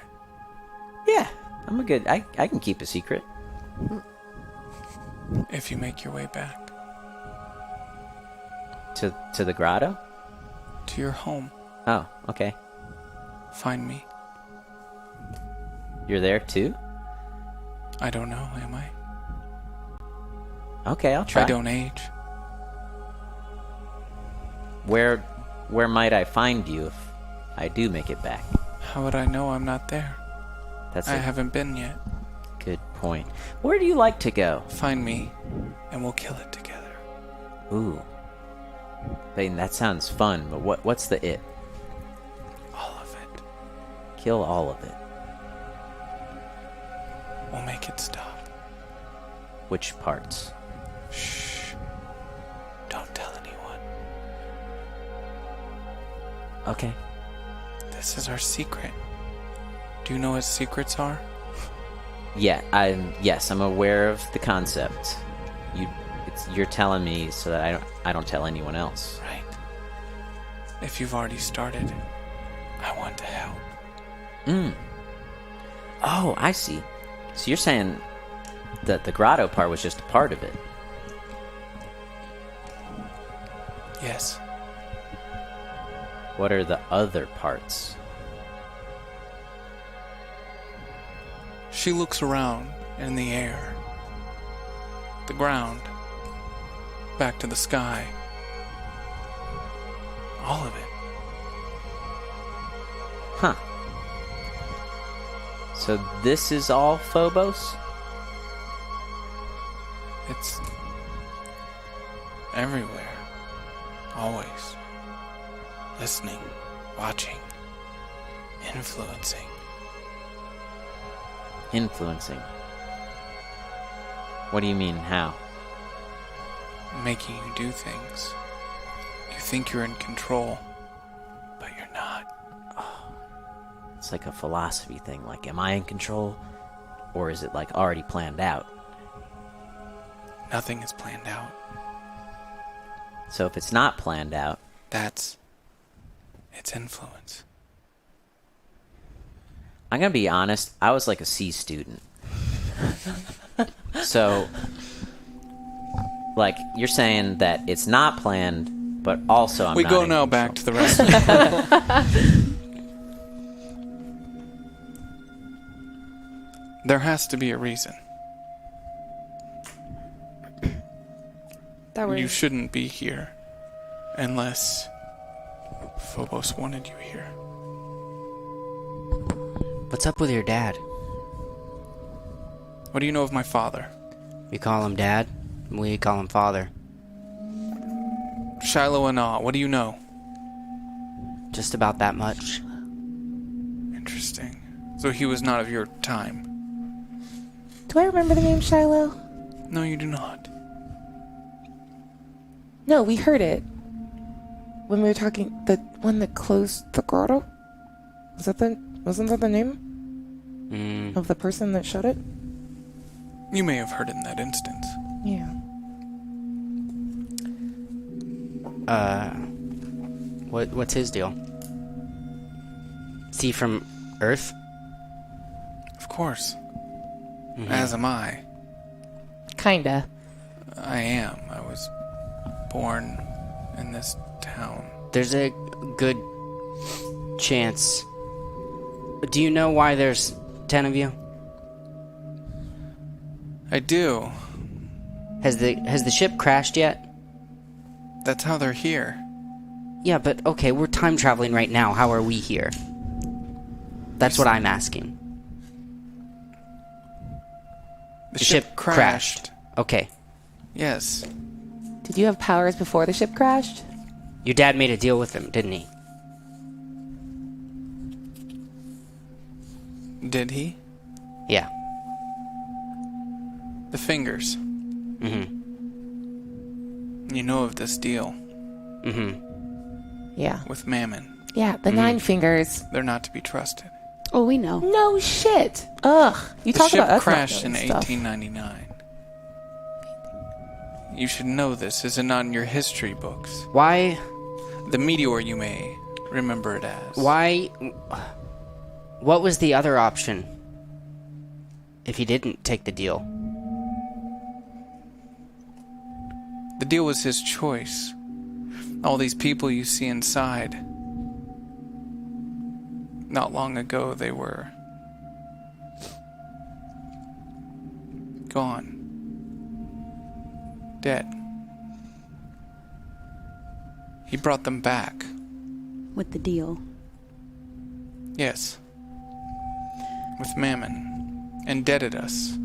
Yeah, I'm a good... I can keep a secret. If you make your way back. To the grotto? To your home. Oh, okay. Find me. You're there, too? I don't know, am I? Okay, I'll try. I don't age. Where might I find you if I do make it back? How would I know I'm not there? I haven't been yet. Good point. Where do you like to go? Find me, and we'll kill it together. Ooh. Baden, that sounds fun, but what's the it? All of it. Kill all of it. We'll make it stop. Which parts? Shh. Don't tell anyone. Okay. This is our secret. Do you know what secrets are? Yeah, I'm aware of the concept. You're telling me so that I don't tell anyone else. Right. If you've already started, I want to help. Oh, I see. So you're saying that the grotto part was just a part of it. Yes. What are the other parts? She looks around in the air, the ground, back to the sky. All of it. Huh. So this is all Phobos? It's everywhere. Always. Listening, watching, influencing. Influencing. What do you mean, how? Making you do things. You think you're in control, but you're not. It's like a philosophy thing. Like, am I in control? Or is it like already planned out? Nothing is planned out. So if it's not planned out... That's its influence. I'm gonna be honest, I was like a C student. So, like, you're saying that it's not planned, but also I'm we not go in now control. back to the rest. There has to be a reason. You shouldn't be here unless Phobos wanted you here. What's up with your dad? What do you know of my father? You call him dad, we call him father. Shiloh and Awe, what do you know? Just about that much. Interesting. So he was not of your time. Do I remember the name Shiloh? No, you do not. No, we heard it. When we were talking, the one that closed the grotto? Wasn't that the name? Of the person that shut it? You may have heard it in that instance. Yeah. What's his deal? Is he from Earth? Of course. As am I. Kinda. I am. I was born in this town. There's a good chance. Do you know why there's 10 of you? I do. Has the ship crashed yet? That's how they're here. Yeah, but okay, we're time traveling right now. How are we here? That's what I'm asking. The ship crashed. Okay. Yes. Did you have powers before the ship crashed? Your dad made a deal with him, didn't he? Did he? Yeah. The fingers. You know of this deal. Yeah. With Mammon. Yeah, the 9 fingers. They're not to be trusted. Oh, we know. No shit. Ugh. You The talk ship about us not crashed in knowing stuff. 1899. You should know this. Is it not in your history books? Why? The meteor, you may remember it as. Why? What was the other option? If he didn't take the deal? The deal was his choice. All these people you see inside. Not long ago, they were gone. Dead. He brought them back. With the deal. Yes. With Mammon. Indebted us.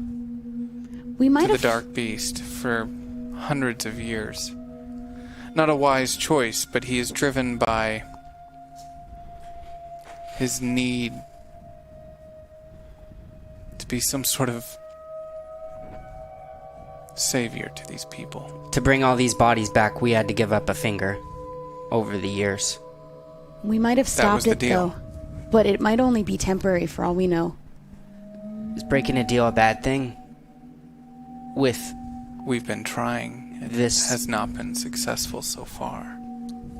We might to the have... Dark Beast for hundreds of years. Not a wise choice, but he is driven by his need to be some sort of savior to these people. To bring all these bodies back, we had to give up a finger over the years. We might have That was stopped the it, deal. though. but it might only be temporary for all we know. Is breaking a deal a bad thing? We've been trying. It This has not been successful so far.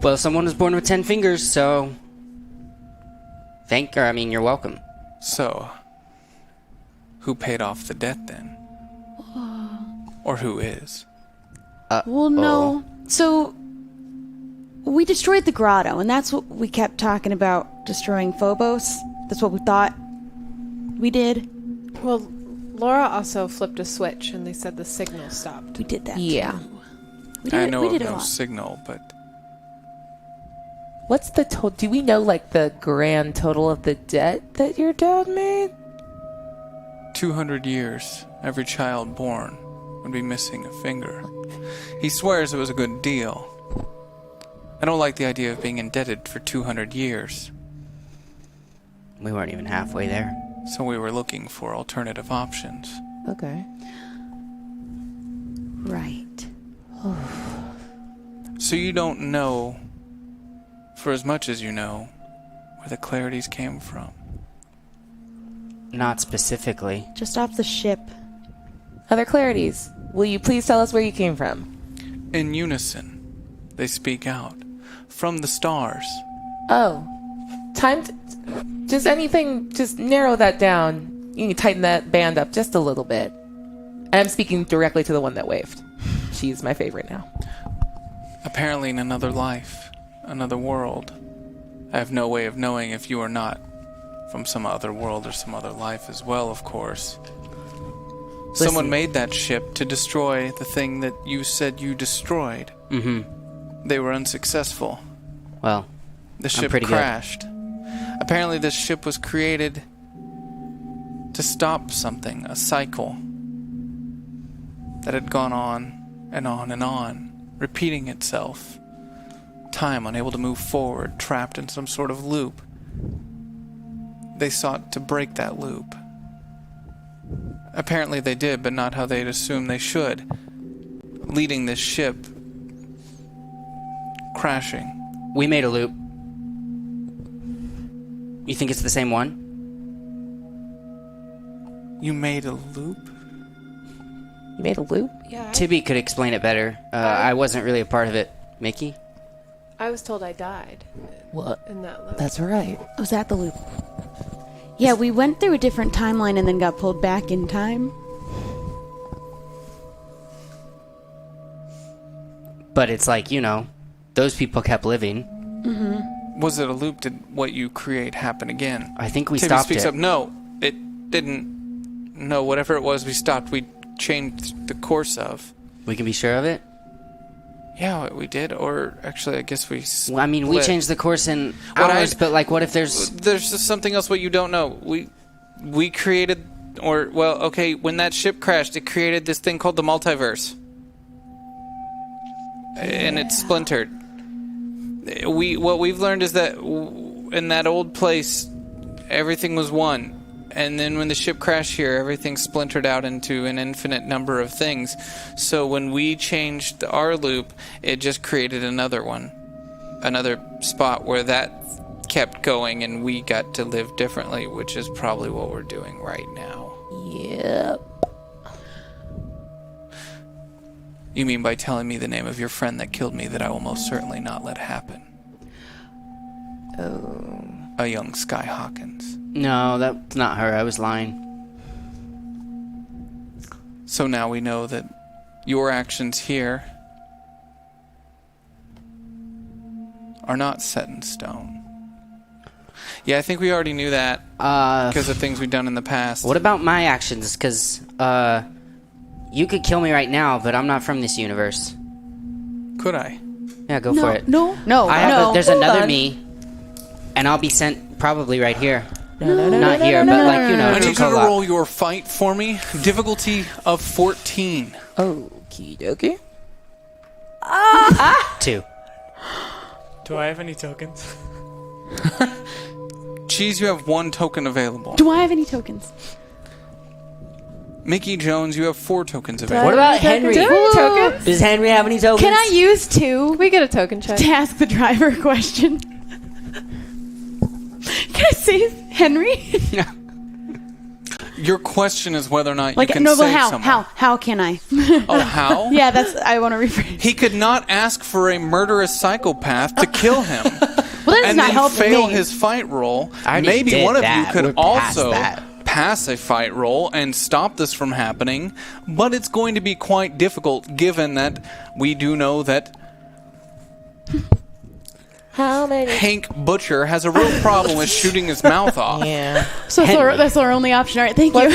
Well, someone was born with 10 fingers, so... you're welcome. So, who paid off the debt then? Or who is? Well, no. So, we destroyed the grotto, and that's what we kept talking about, destroying Phobos. That's what we thought we did. Well, Laura also flipped a switch, and they said the signal stopped. We did that. Yeah. We did, I know we of did a no lot. signal, but What's the total? Do we know, like, the grand total of the debt that your dad made? 200 years, every child born would be missing a finger. He swears it was a good deal. I don't like the idea of being indebted for 200 years. We weren't even halfway there. So we were looking for alternative options. Okay. Right. So you don't know, for as much as you know, where the clarities came from. Not specifically. Just off the ship. Other clarities, will you please tell us where you came from? In unison, they speak out. From the stars. Oh. Just anything, just narrow that down. You can tighten that band up just a little bit. And I'm speaking directly to the one that waved. She's my favorite now. Apparently in another life, another world. I have no way of knowing if you are not from some other world or some other life as well, of course. Someone made that ship to destroy the thing that you said you destroyed. Mm-hmm. They were unsuccessful. Well, the ship crashed. Apparently this ship was created to stop something, a cycle that had gone on and on and on, repeating itself. Time unable to move forward, trapped in some sort of loop. They sought to break that loop. Apparently they did, but not how they'd assumed they should, leading this ship crashing. We made a loop. You think it's the same one? You made a loop? You made a loop? Yeah. Tibby could explain it better. I wasn't really a part of it. Mickey? I was told I died. What? In that loop. That's right. I was at the loop. Yeah, we went through a different timeline and then got pulled back in time. But it's like, those people kept living. Mm-hmm. Was it a loop? Did what you create happen again? I think we Tibby stopped speaks it. up. No, it didn't. No, whatever it was we stopped, we changed the course of. We can be sure of it? Yeah, we did. Or actually, I guess we split. Well, I mean, we changed the course in hours, but like, what if there's just something else what you don't know? We created, when that ship crashed, it created this thing called the multiverse. And it splintered. What we've learned is that in that old place, everything was one. And then when the ship crashed here, everything splintered out into an infinite number of things. So when we changed our loop, it just created another one. Another spot where that kept going and we got to live differently, which is probably what we're doing right now. Yep. You mean by telling me the name of your friend that killed me that I will most certainly not let happen? Oh. A young Sky Hawkins. No, that's not her. I was lying. So now we know that your actions here are not set in stone. Yeah, I think we already knew that because of things we've done in the past. What about my actions? Because, you could kill me right now, but I'm not from this universe. Could I? Yeah, go for it. No. There's hold another on. me, and I'll be sent probably right here. No, Not here, but like, I to need you to Kolak. roll your fight for me. Difficulty of 14. Okie dokie. 2. Do I have any tokens? Cheese, you have 1 token available. Do I have any tokens? Mickey Jones, you have 4 tokens available. What about Henry? Do I have tokens? Does Henry have any tokens? Can I use 2 We get a token check. to ask the driver a question? Can I say Henry? Your question is whether or not Like, you can no, but save someone. how can I? Oh, how? Yeah, I want to rephrase. He could not ask for a murderous psychopath to kill him. Well, that does and not then help fail me. his fight roll. I already Maybe did one of that. you could We're past also that. pass a fight roll and stop this from happening, but it's going to be quite difficult given that we do know that How many? Hank Butcher has a real problem with shooting his mouth off. Yeah. So that's our only option. All right, thank you.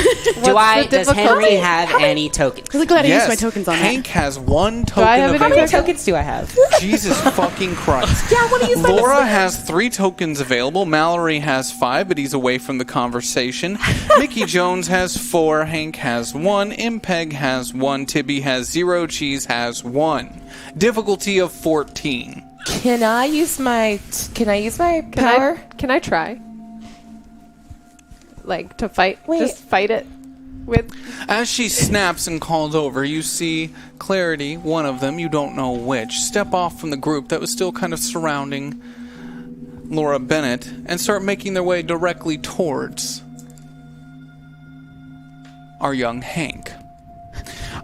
Does Henry have any tokens? Because I'm glad I Yes, used my tokens on Hank has one token I have any available. How many tokens do I have? Jesus fucking Christ. Yeah, I want to use my Laura mislead. has 3 tokens available. Mallory has 5, but he's away from the conversation. Mickey Jones has 4. Hank has 1. Impeg has 1. Tibby has 0. Cheese has 1. Difficulty of 14. Can I use my power? Can I try? Like, to fight? Wait. Just fight it with... As she snaps and calls over, you see Clarity, one of them, you don't know which, step off from the group that was still kind of surrounding Laura Bennett and start making their way directly towards our young Hank.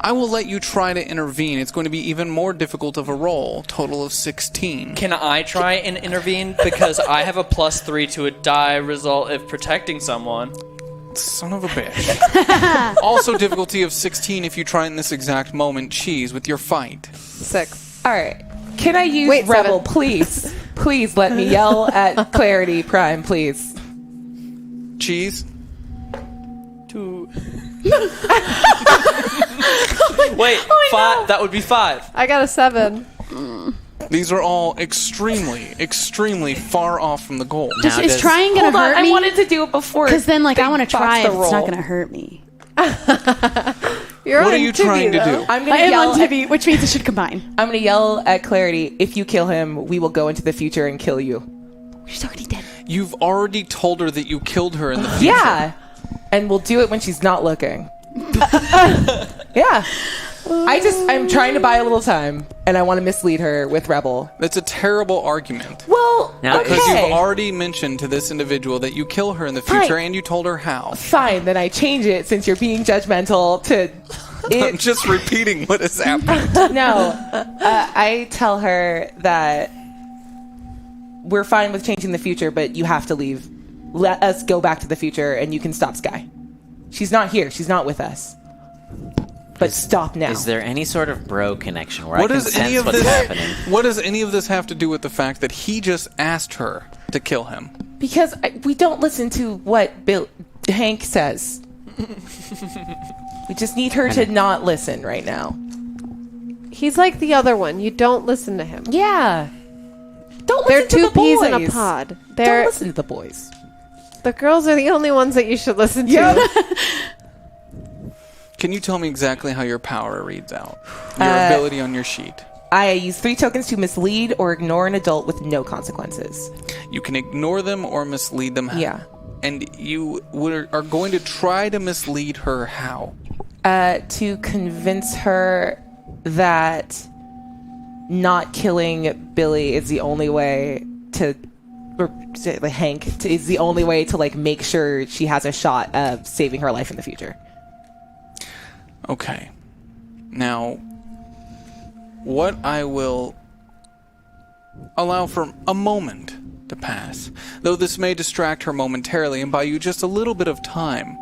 I will let you try to intervene. It's going to be even more difficult of a roll. Total of 16. Can I try and intervene? Because I have a +3 to a die result if protecting someone. Son of a bitch. Also difficulty of 16 if you try in this exact moment. Cheese with your fight. 6. All right. Can I use Wait, Rebel, 7. please? Please let me yell at Clarity Prime, please. Cheese? 2. Wait, 5. That would be 5. I got a 7. These are all extremely, extremely far off from the goal. Is trying gonna hurt me? I wanted to do it before. Because then, like, I want to try the if it's not roll. going to hurt me. You're What on are you Tibby, trying to though. do? I'm I gonna am yell on TV, which means it should combine. I'm gonna yell at Clarity. If you kill him, we will go into the future and kill you. She's already dead. You've already told her that you killed her in the future. Yeah, and we'll do it when she's not looking. Yeah. I'm trying to buy a little time, and I want to mislead her with Rebel. That's a terrible argument. Well, Now, okay. Because you've already mentioned to this individual that you kill her in the future, Fine. and you told her how. Fine, then I change it since you're being judgmental to... I'm just repeating what has happened. No, I tell her that we're fine with changing the future, but you have to leave. Let us go back to the future, and you can stop Sky. She's not here. She's not with us. But stop now. Is there any sort of bro connection where What I can does any sense of what's this? happening? What does any of this have to do with the fact that he just asked her to kill him? Because we don't listen to what Hank says. We just need her to not listen right now. He's like the other one. You don't listen to him. Yeah. Don't They're listen to 2 the peas in a boys. pod. Don't listen to the boys. The girls are the only ones that you should listen to. Yeah. Can you tell me exactly how your power reads out? Your ability on your sheet. I use 3 tokens to mislead or ignore an adult with no consequences. You can ignore them or mislead them. Yeah. And you are going to try to mislead her how? To convince her that not killing Billy is the only way to... Or Hank is the only way to, like, make sure she has a shot of saving her life in the future. Okay. Now, what I will allow for a moment to pass, though this may distract her momentarily and buy you just a little bit of time.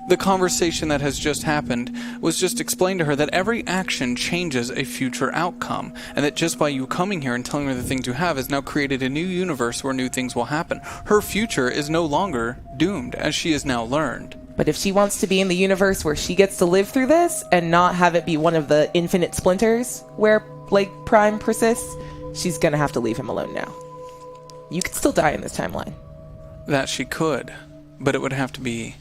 The conversation that has just happened was just explained to her that every action changes a future outcome, and that just by you coming here and telling her the things you have has now created a new universe where new things will happen. Her future is no longer doomed, as she has now learned. But if she wants to be in the universe where she gets to live through this and not have it be one of the infinite splinters where, like, Prime persists, she's gonna have to leave him alone now. You could still die in this timeline. That she could, but it would have to be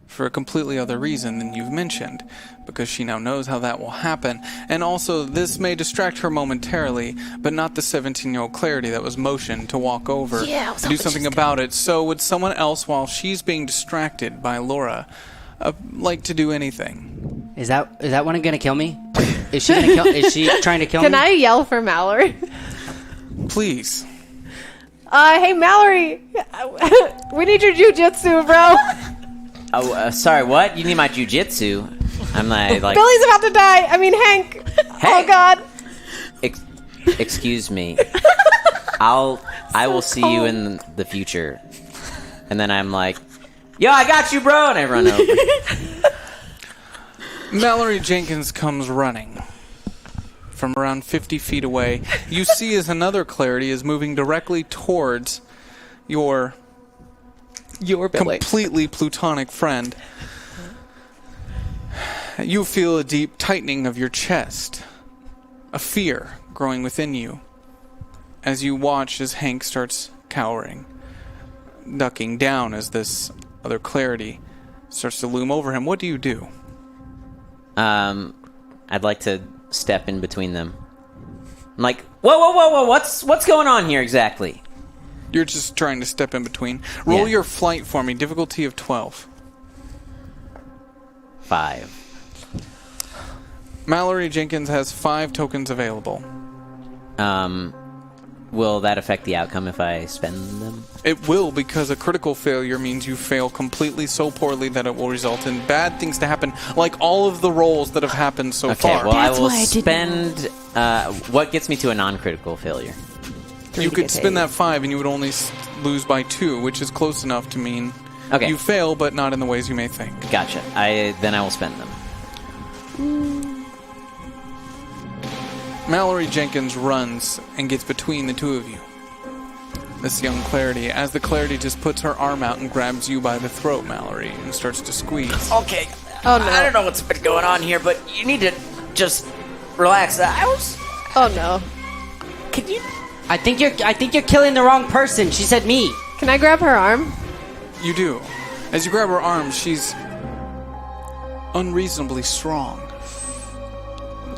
for a completely other reason than you've mentioned, because she now knows how that will happen. And also, this may distract her momentarily, but not the 17-year-old Clarity that was motioned to walk over to do something about it. So would someone else, while she's being distracted by Laura, like to do anything? Is that one gonna kill me? Is she trying to kill me? Can I yell for Mallory? Please. Hey, Mallory. We need your jujitsu, bro. Oh, sorry, what? You need my jujitsu? I'm like... Billy's about to die. I mean, Hank. Hey. Oh, God. Excuse me. I will see you in the future. And then I'm like, yo, I got you, bro! And I run over. Mallory Jenkins comes running. From around 50 feet away, you see as another Clarity is moving directly towards your completely plutonic friend. You feel a deep tightening of your chest, a fear growing within you, as you watch as Hank starts cowering, ducking down as this other Clarity starts to loom over him. What do you do? I'd like to step in between them. I'm like, whoa, what's going on here exactly? You're just trying to step in between. Roll your flight for me, difficulty of 12. 5. Mallory Jenkins has 5 tokens available. Will that affect the outcome if I spend them? It will, because a critical failure means you fail completely so poorly that it will result in bad things to happen, like all of the rolls that have happened so far. Okay, well, I will spend... what gets me to a non-critical failure? You could spend that 5 and you would only lose by 2, which is close enough to mean you fail, but not in the ways you may think. Gotcha. Then I will spend them. Mallory Jenkins runs and gets between the two of you. This young Clarity, as the Clarity just puts her arm out and grabs you by the throat, Mallory, and starts to squeeze. Okay. Oh, no. I don't know what's been going on here, but you need to just relax. Oh, no. Can you... I think you're killing the wrong person. She said me. Can I grab her arm? You do. As you grab her arm, she's unreasonably strong.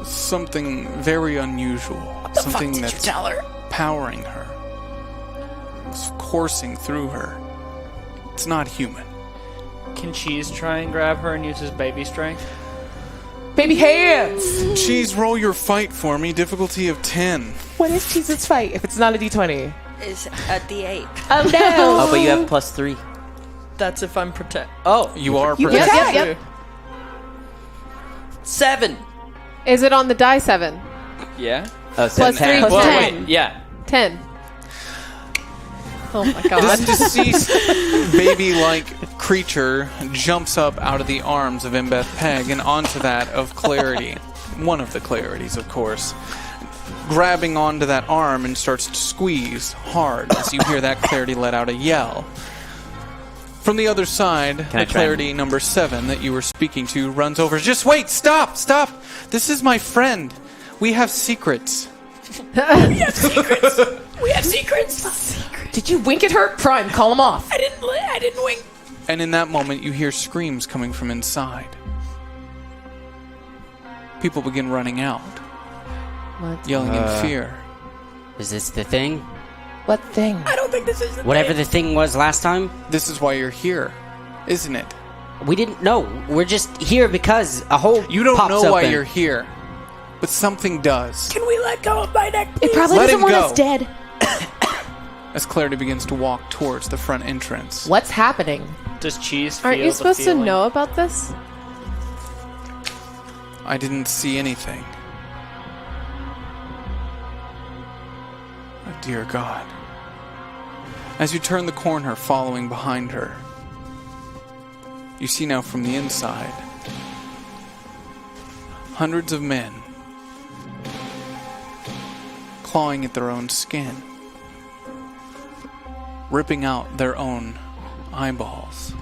Something very unusual. Something that's powering her. It's coursing through her. It's not human. Can Cheese try and grab her and use his baby strength? Baby hands! Cheese, roll your fight for me. Difficulty of 10. What is Cheese's fight if it's not a D20? Is a D8. Oh, no! Oh, but you have +3. That's if I'm protect. Oh, you are protected. Yep. 7. Is it on the die 7? Yeah. Plus 3 plus 10. Wait, yeah. 10. Oh my god. This deceased baby-like creature jumps up out of the arms of Mbeth Peg and onto that of Clarity. One of the Clarities, of course. Grabbing onto that arm and starts to squeeze hard as you hear that Clarity let out a yell. From the other side, the Clarity number 7 that you were speaking to runs over. Just wait! Stop! Stop! This is my friend. We have secrets. We have secrets. We have secrets. Did you wink at her? Prime, call him off. I didn't wink. And in that moment, you hear screams coming from inside. People begin running out. What? Yelling in fear. Is this the thing? What thing? I don't think this is the Whatever thing. the thing was last time? This is why you're here, isn't it? We didn't know. We're just here because a hole You don't pops know why open. you're here, but something does. Can we let go of my neck, please? It probably Let doesn't him want go. us dead. As Clarity begins to walk towards the front entrance. What's happening? Does Cheese feel Aren't you the supposed to feeling? know about this? I didn't see anything. Oh, dear God. As you turn the corner following behind her, you see now from the inside hundreds of men clawing at their own skin, ripping out their own eyeballs,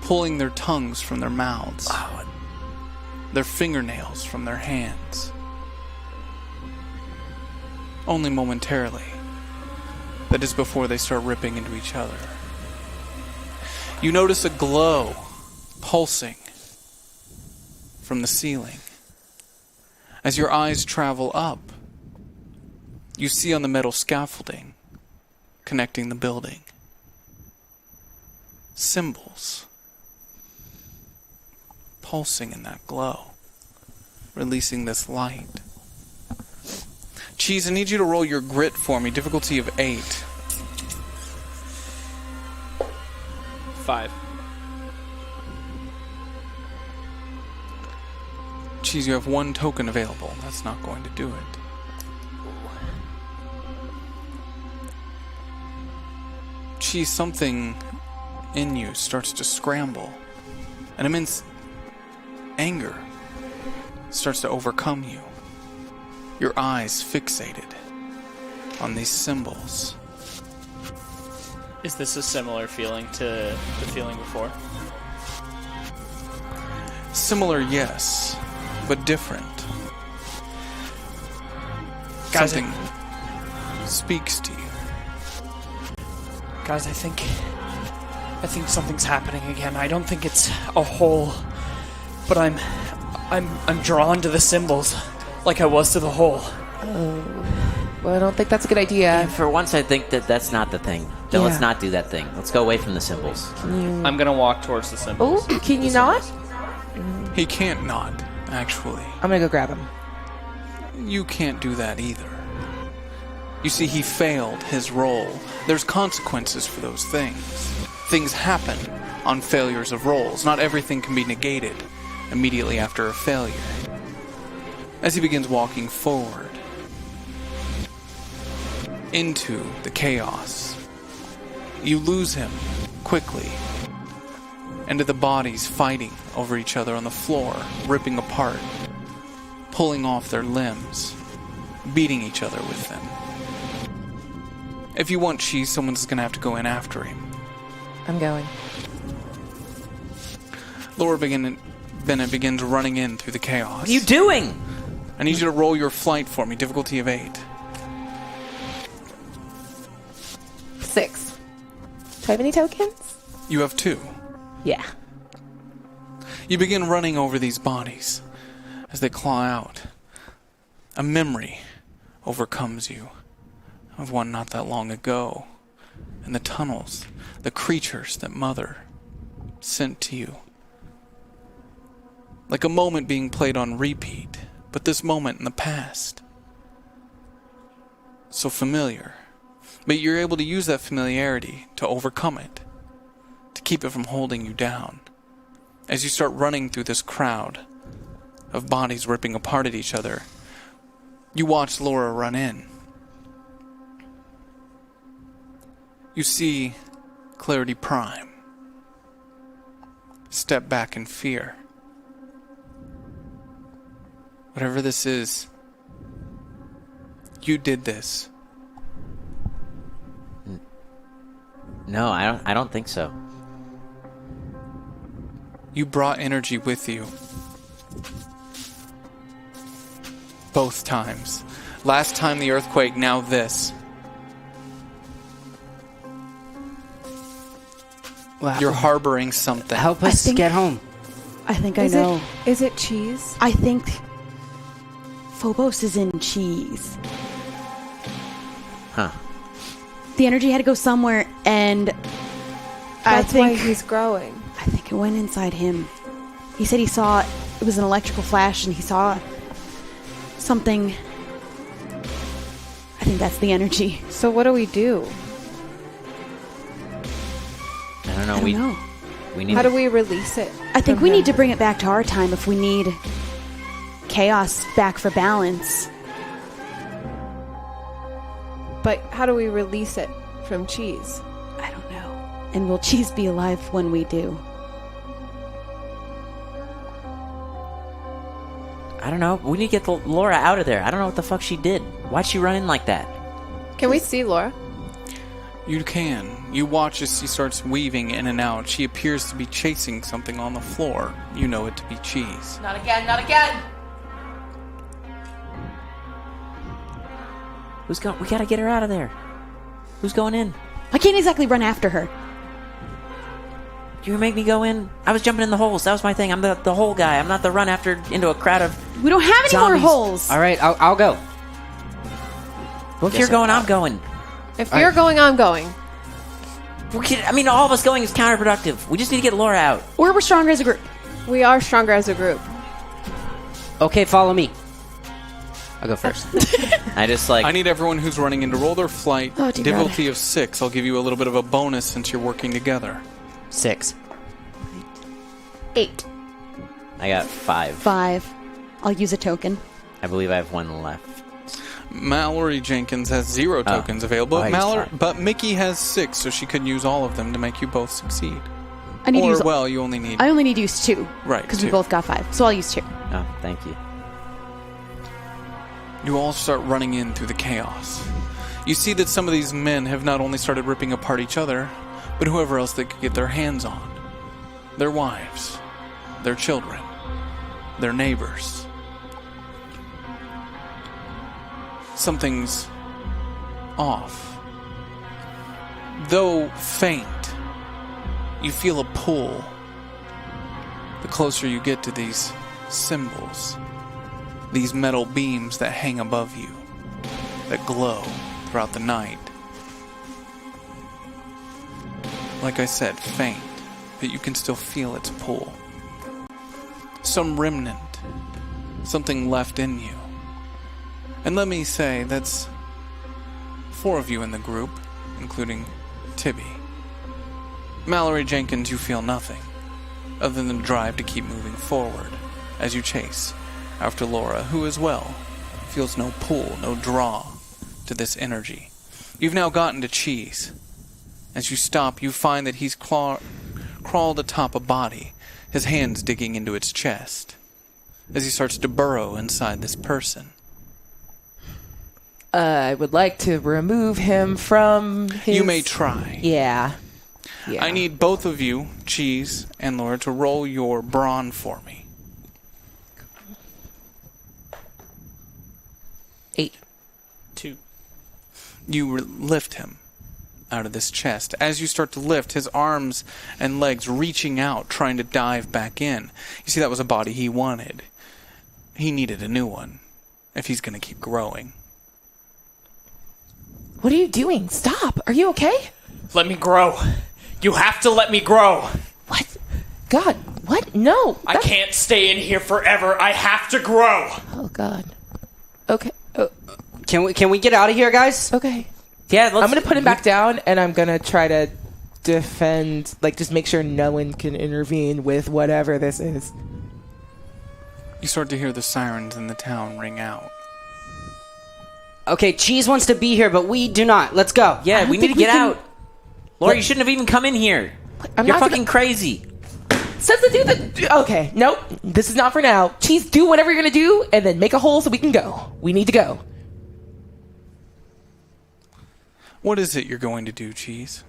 pulling their tongues from their mouths, their fingernails from their hands. Only momentarily. That is before they start ripping into each other. You notice a glow pulsing from the ceiling. As your eyes travel up, you see on the metal scaffolding connecting the building symbols pulsing in that glow, releasing this light. Cheese, I need you to roll your grit for me. Difficulty of 8. 5. Cheese, you have 1 token available. That's not going to do it. Cheese, something in you starts to scramble. An immense anger starts to overcome you. Your eyes fixated on these symbols. Is this a similar feeling to the feeling before? Similar, yes, but different. Guys, Something speaks to you. Guys, I think something's happening again. I don't think it's a hole, but I'm drawn to the symbols like I was to the hole. Well, I don't think that's a good idea. Yeah, for once, I think that's not the thing. Then let's not do that thing. Let's go away from the symbols. I'm gonna walk towards the symbols. Oh, can you not? He can't not, actually. I'm gonna go grab him. You can't do that either. You see, he failed his role. There's consequences for those things. Things happen on failures of roles. Not everything can be negated immediately after a failure. As he begins walking forward into the chaos, you lose him quickly into the bodies fighting over each other on the floor, ripping apart, pulling off their limbs, beating each other with them. If you want cheese, someone's gonna have to go in after him. I'm going. Laura Bennett begins running in through the chaos. What are you doing? I need you to roll your flight for me. Difficulty of 8. 6. Do I have any tokens? You have 2. Yeah. You begin running over these bodies as they claw out. A memory overcomes you of one not that long ago, and the tunnels, the creatures that Mother sent to you. Like a moment being played on repeat, but this moment in the past. So familiar. But you're able to use that familiarity to overcome it, to keep it from holding you down. As you start running through this crowd of bodies ripping apart at each other, you watch Laura run in. You see Clarity Prime step back in fear. Whatever this is, you did this. No, I don't think so. You brought energy with you. Both times. Last time the earthquake, now this. Wow. You're harboring something. Help us get home. I think I know. Is it cheese? I think Phobos is in cheese. Huh. The energy had to go somewhere, and That's why he's growing. I think it went inside him. He said he saw it was an electrical flash, and he saw something. I think that's the energy. So what do we do? I don't know. I don't know. We need. How do we release it? I think from we him? need to bring it back to our time if we need chaos back for balance. But how do we release it from cheese? I don't know. And will cheese be alive when we do? I don't know. We need to get Laura out of there. I don't know what the fuck she did. Why'd she run in like that? Can we see Laura? You can. You watch as she starts weaving in and out. She appears to be chasing something on the floor. You know it to be cheese. Not again, not again! Who's going? We gotta get her out of there. Who's going in? I can't exactly run after her. You make me go in? I was jumping in the holes. That was my thing. I'm the hole guy. I'm not the run after into a crowd of We don't have any more zombies. holes. All right, I'll go. Well, if you're going, I'm going. If you're going, I'm going. I mean, all of us going is counterproductive. We just need to get Laura out. Or we're stronger as a group. We are stronger as a group. Okay, follow me. I'll go first. I just I need everyone who's running in to roll their flight. Oh, dear Difficulty of 6. I'll give you a little bit of a bonus since you're working together. 6. 8. I got 5. 5. I'll use a token. I believe I have 1 left. Mallory Jenkins has 0 tokens available. Oh, I used 5. But Mickey has 6, so she could use all of them to make you both succeed. I need to use. You only need. I only need to use 2. Right, Because we 2. both got 5, so I'll use 2. Oh, thank you. You all start running in through the chaos. You see that some of these men have not only started ripping apart each other, but whoever else they could get their hands on. Their wives, their children, their neighbors. Something's off. Though faint, you feel a pull the closer you get to these symbols. These metal beams that hang above you, that glow throughout the night. Like I said, faint, but you can still feel its pull. Some remnant, something left in you. And let me say, that's 4 of you in the group, including Tibby. Mallory Jenkins, you feel nothing, other than the drive to keep moving forward as you chase after Laura, who as well feels no pull, no draw to this energy. You've now gotten to Cheese. As you stop, you find that he's crawled atop a body, his hands digging into its chest, as he starts to burrow inside this person. I would like to remove him from his... You may try. Yeah. I need both of you, Cheese and Laura, to roll your brawn for me. 8. 2. You lift him out of this chest. As you start to lift, his arms and legs reaching out, trying to dive back in. You see, that was a body he wanted. He needed a new one, if he's going to keep growing. What are you doing? Stop. Are you okay? Let me grow. You have to let me grow. What? God, what? No. I can't stay in here forever. I have to grow. Oh, God. Okay. Can we get out of here, guys? Okay. Yeah, I'm going to put him back down, and I'm going to try to defend, like, just make sure no one can intervene with whatever this is. You start to hear the sirens in the town ring out. Okay, Cheese wants to be here, but we do not. Let's go. Yeah, we need to get out. Laura, you shouldn't have even come in here. You're not fucking crazy. Says the dude that... Okay, nope. This is not for now. Cheese, do whatever you're going to do, and then make a hole so we can go. We need to go. What is it you're going to do, Cheese?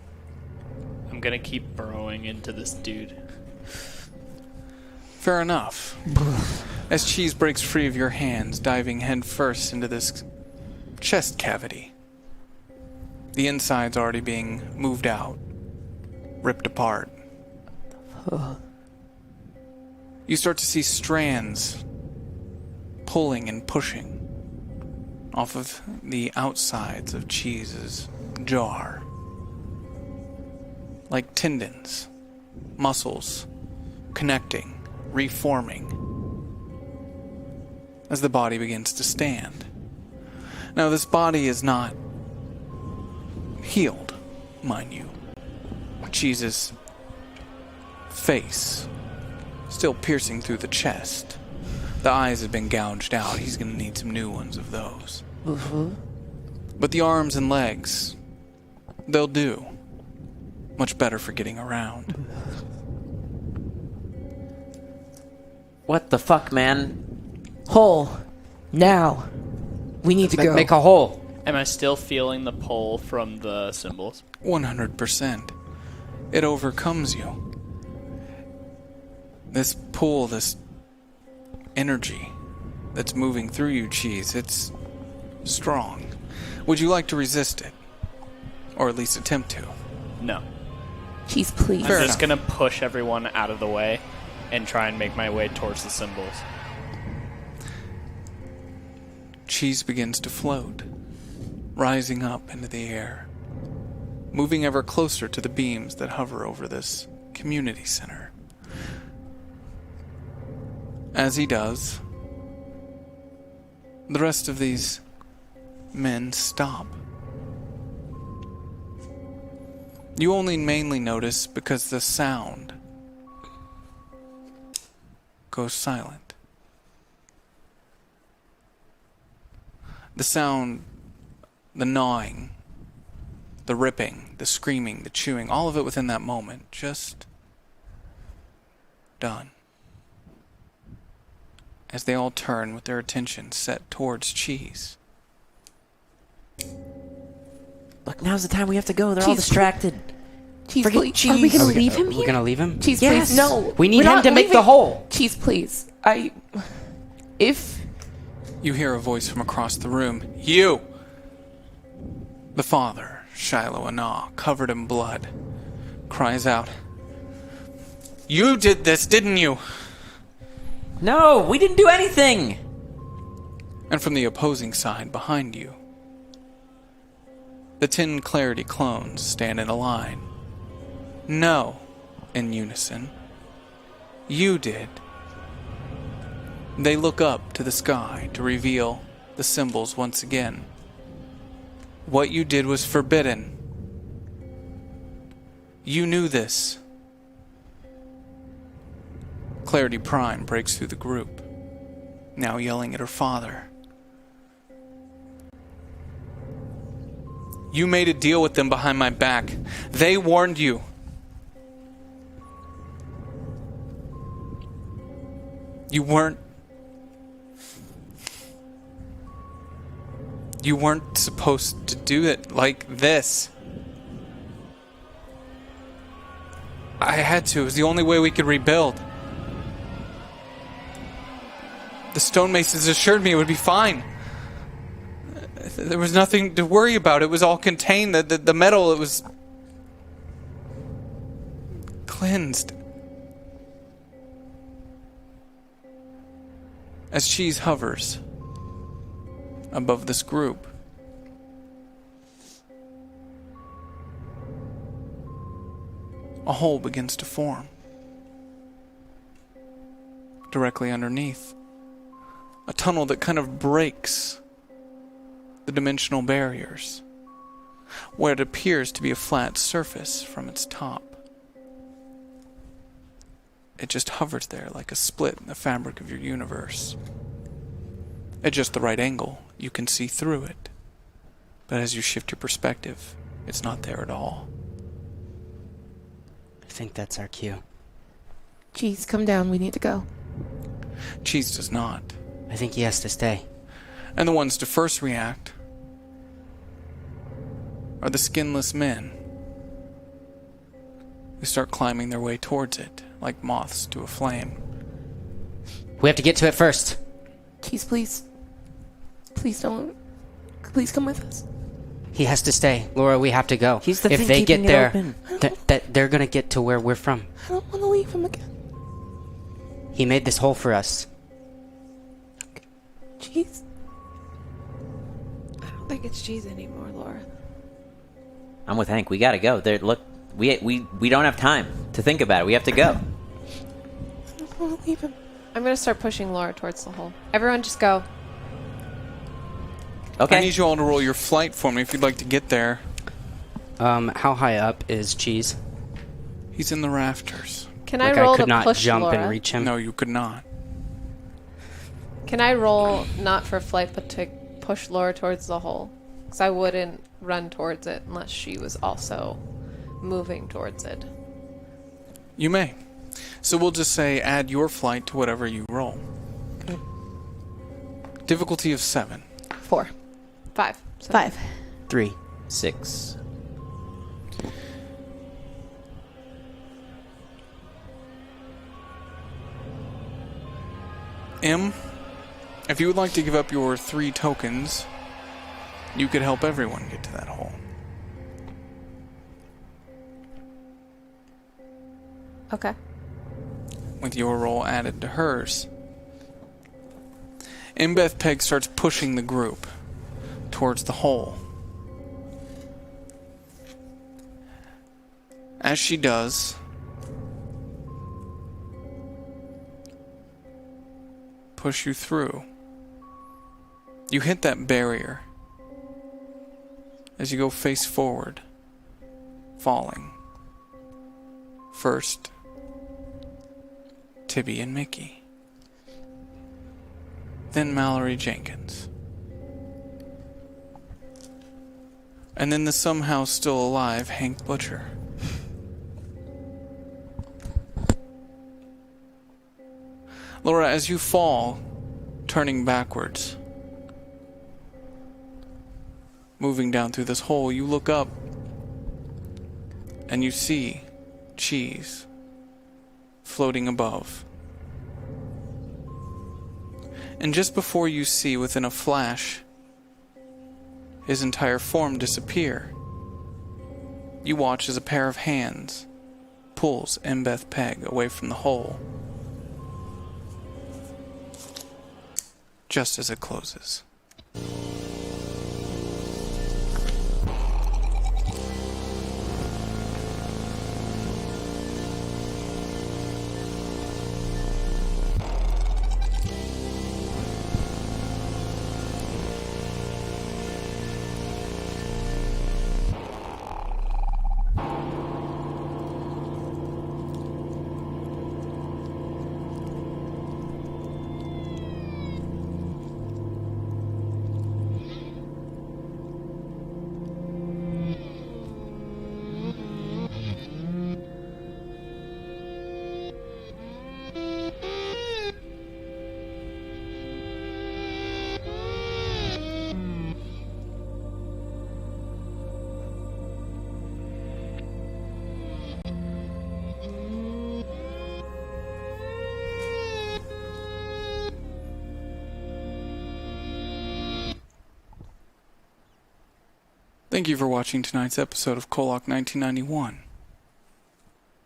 I'm gonna keep burrowing into this dude. Fair enough. As Cheese breaks free of your hands, diving headfirst into this chest cavity. The inside's already being moved out, ripped apart. You start to see strands pulling and pushing off of the outsides of Cheese's jar. Like tendons, muscles, connecting, reforming, as the body begins to stand. Now, this body is not healed, mind you. Cheese's face still piercing through the chest. The eyes have been gouged out. He's going to need some new ones of those. But the arms and legs, they'll do. Much better for getting around. What the fuck, man? Hole. Now. We need to go. Make a hole. Am I still feeling the pull from the symbols? 100%. It overcomes you. This pull, this energy that's moving through you, Cheese, it's strong. Would you like to resist it? Or at least attempt to? No. Cheese, please. I'm just gonna push everyone out of the way and try and make my way towards the symbols. Cheese begins to float, rising up into the air, moving ever closer to the beams that hover over this community center. As he does, The rest of these men stop. You only mainly notice because the sound goes silent. The sound, the gnawing, the ripping, the screaming, the chewing, all of it within that moment, just done. As they all turn with their attention set towards Cheese. Look, now's the time we have to go. They're all distracted. Cheese, Forget please. Cheese. Are we gonna leave him We're here? gonna leave him? Cheese, Yes. please. No. We need we're him not to make the leaving. hole. Cheese, please. If You hear a voice from across the room. You! The father, Shiloh Anah, covered in blood, cries out, "You did this, didn't you?" No, we didn't do anything. And from the opposing side behind you, the 10 Clarity clones stand in a line. No, in unison. You did. They look up to the sky to reveal the symbols once again. What you did was forbidden. You knew this. Clarity Prime breaks through the group, now yelling at her father. You made a deal with them behind my back. They warned you. You weren't supposed to do it like this. I had to. It was the only way we could rebuild. The stonemasons assured me it would be fine. There was nothing to worry about. It was all contained. The metal, it was cleansed. As Cheese hovers above this group, a hole begins to form directly underneath. A tunnel that kind of breaks the dimensional barriers, where it appears to be a flat surface from its top. It just hovers there like a split in the fabric of your universe. At just the right angle, you can see through it. But as you shift your perspective, it's not there at all. I think that's our cue. Cheese, come down. We need to go. Cheese does not. I think he has to stay. And the ones to first react are the skinless men who start climbing their way towards it, like moths to a flame. We have to get to it first. Cheese, please. Please don't. Please come with us. He has to stay. Laura, we have to go. He's the if thing they get keeping it there, open. they're gonna get to where we're from. I don't want to leave him again. He made this hole for us. Cheese. I don't think it's cheese anymore, Laura. I'm with Hank. We gotta go. There, look, we don't have time to think about it. We have to go. I don't want to leave him. I'm gonna start pushing Laura towards the hole. Everyone just go. Okay. I need you all to roll your flight for me if you'd like to get there. How high up is Cheese? He's in the rafters. Can Like I roll I could to not push jump Laura? and reach him? No, you could not. Can I roll not for flight, but to push Laura towards the hole? Because I wouldn't run towards it unless she was also moving towards it. You may. So we'll just say add your flight to whatever you roll. Okay. Difficulty of 7. 4. 5. 5. 3. 6. M, if you would like to give up your 3 tokens, you could help everyone get to that hole. Okay. With your roll added to hers. Mbeth Peg starts pushing the group towards the hole. As she does, push you through. You hit that barrier as you go face forward, falling. First, Tibby and Mickey. Then Mallory Jenkins. And then the somehow still alive Hank Butcher. Laura, as you fall, turning backwards, moving down through this hole, you look up and you see Cheese floating above. And just before you see, within a flash, his entire form disappear, you watch as a pair of hands pulls Embeth Peg away from the hole, just as it closes. Thank you for watching tonight's episode of KOllOK 1991.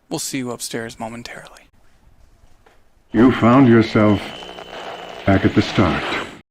We'll see you upstairs momentarily. You found yourself back at the start.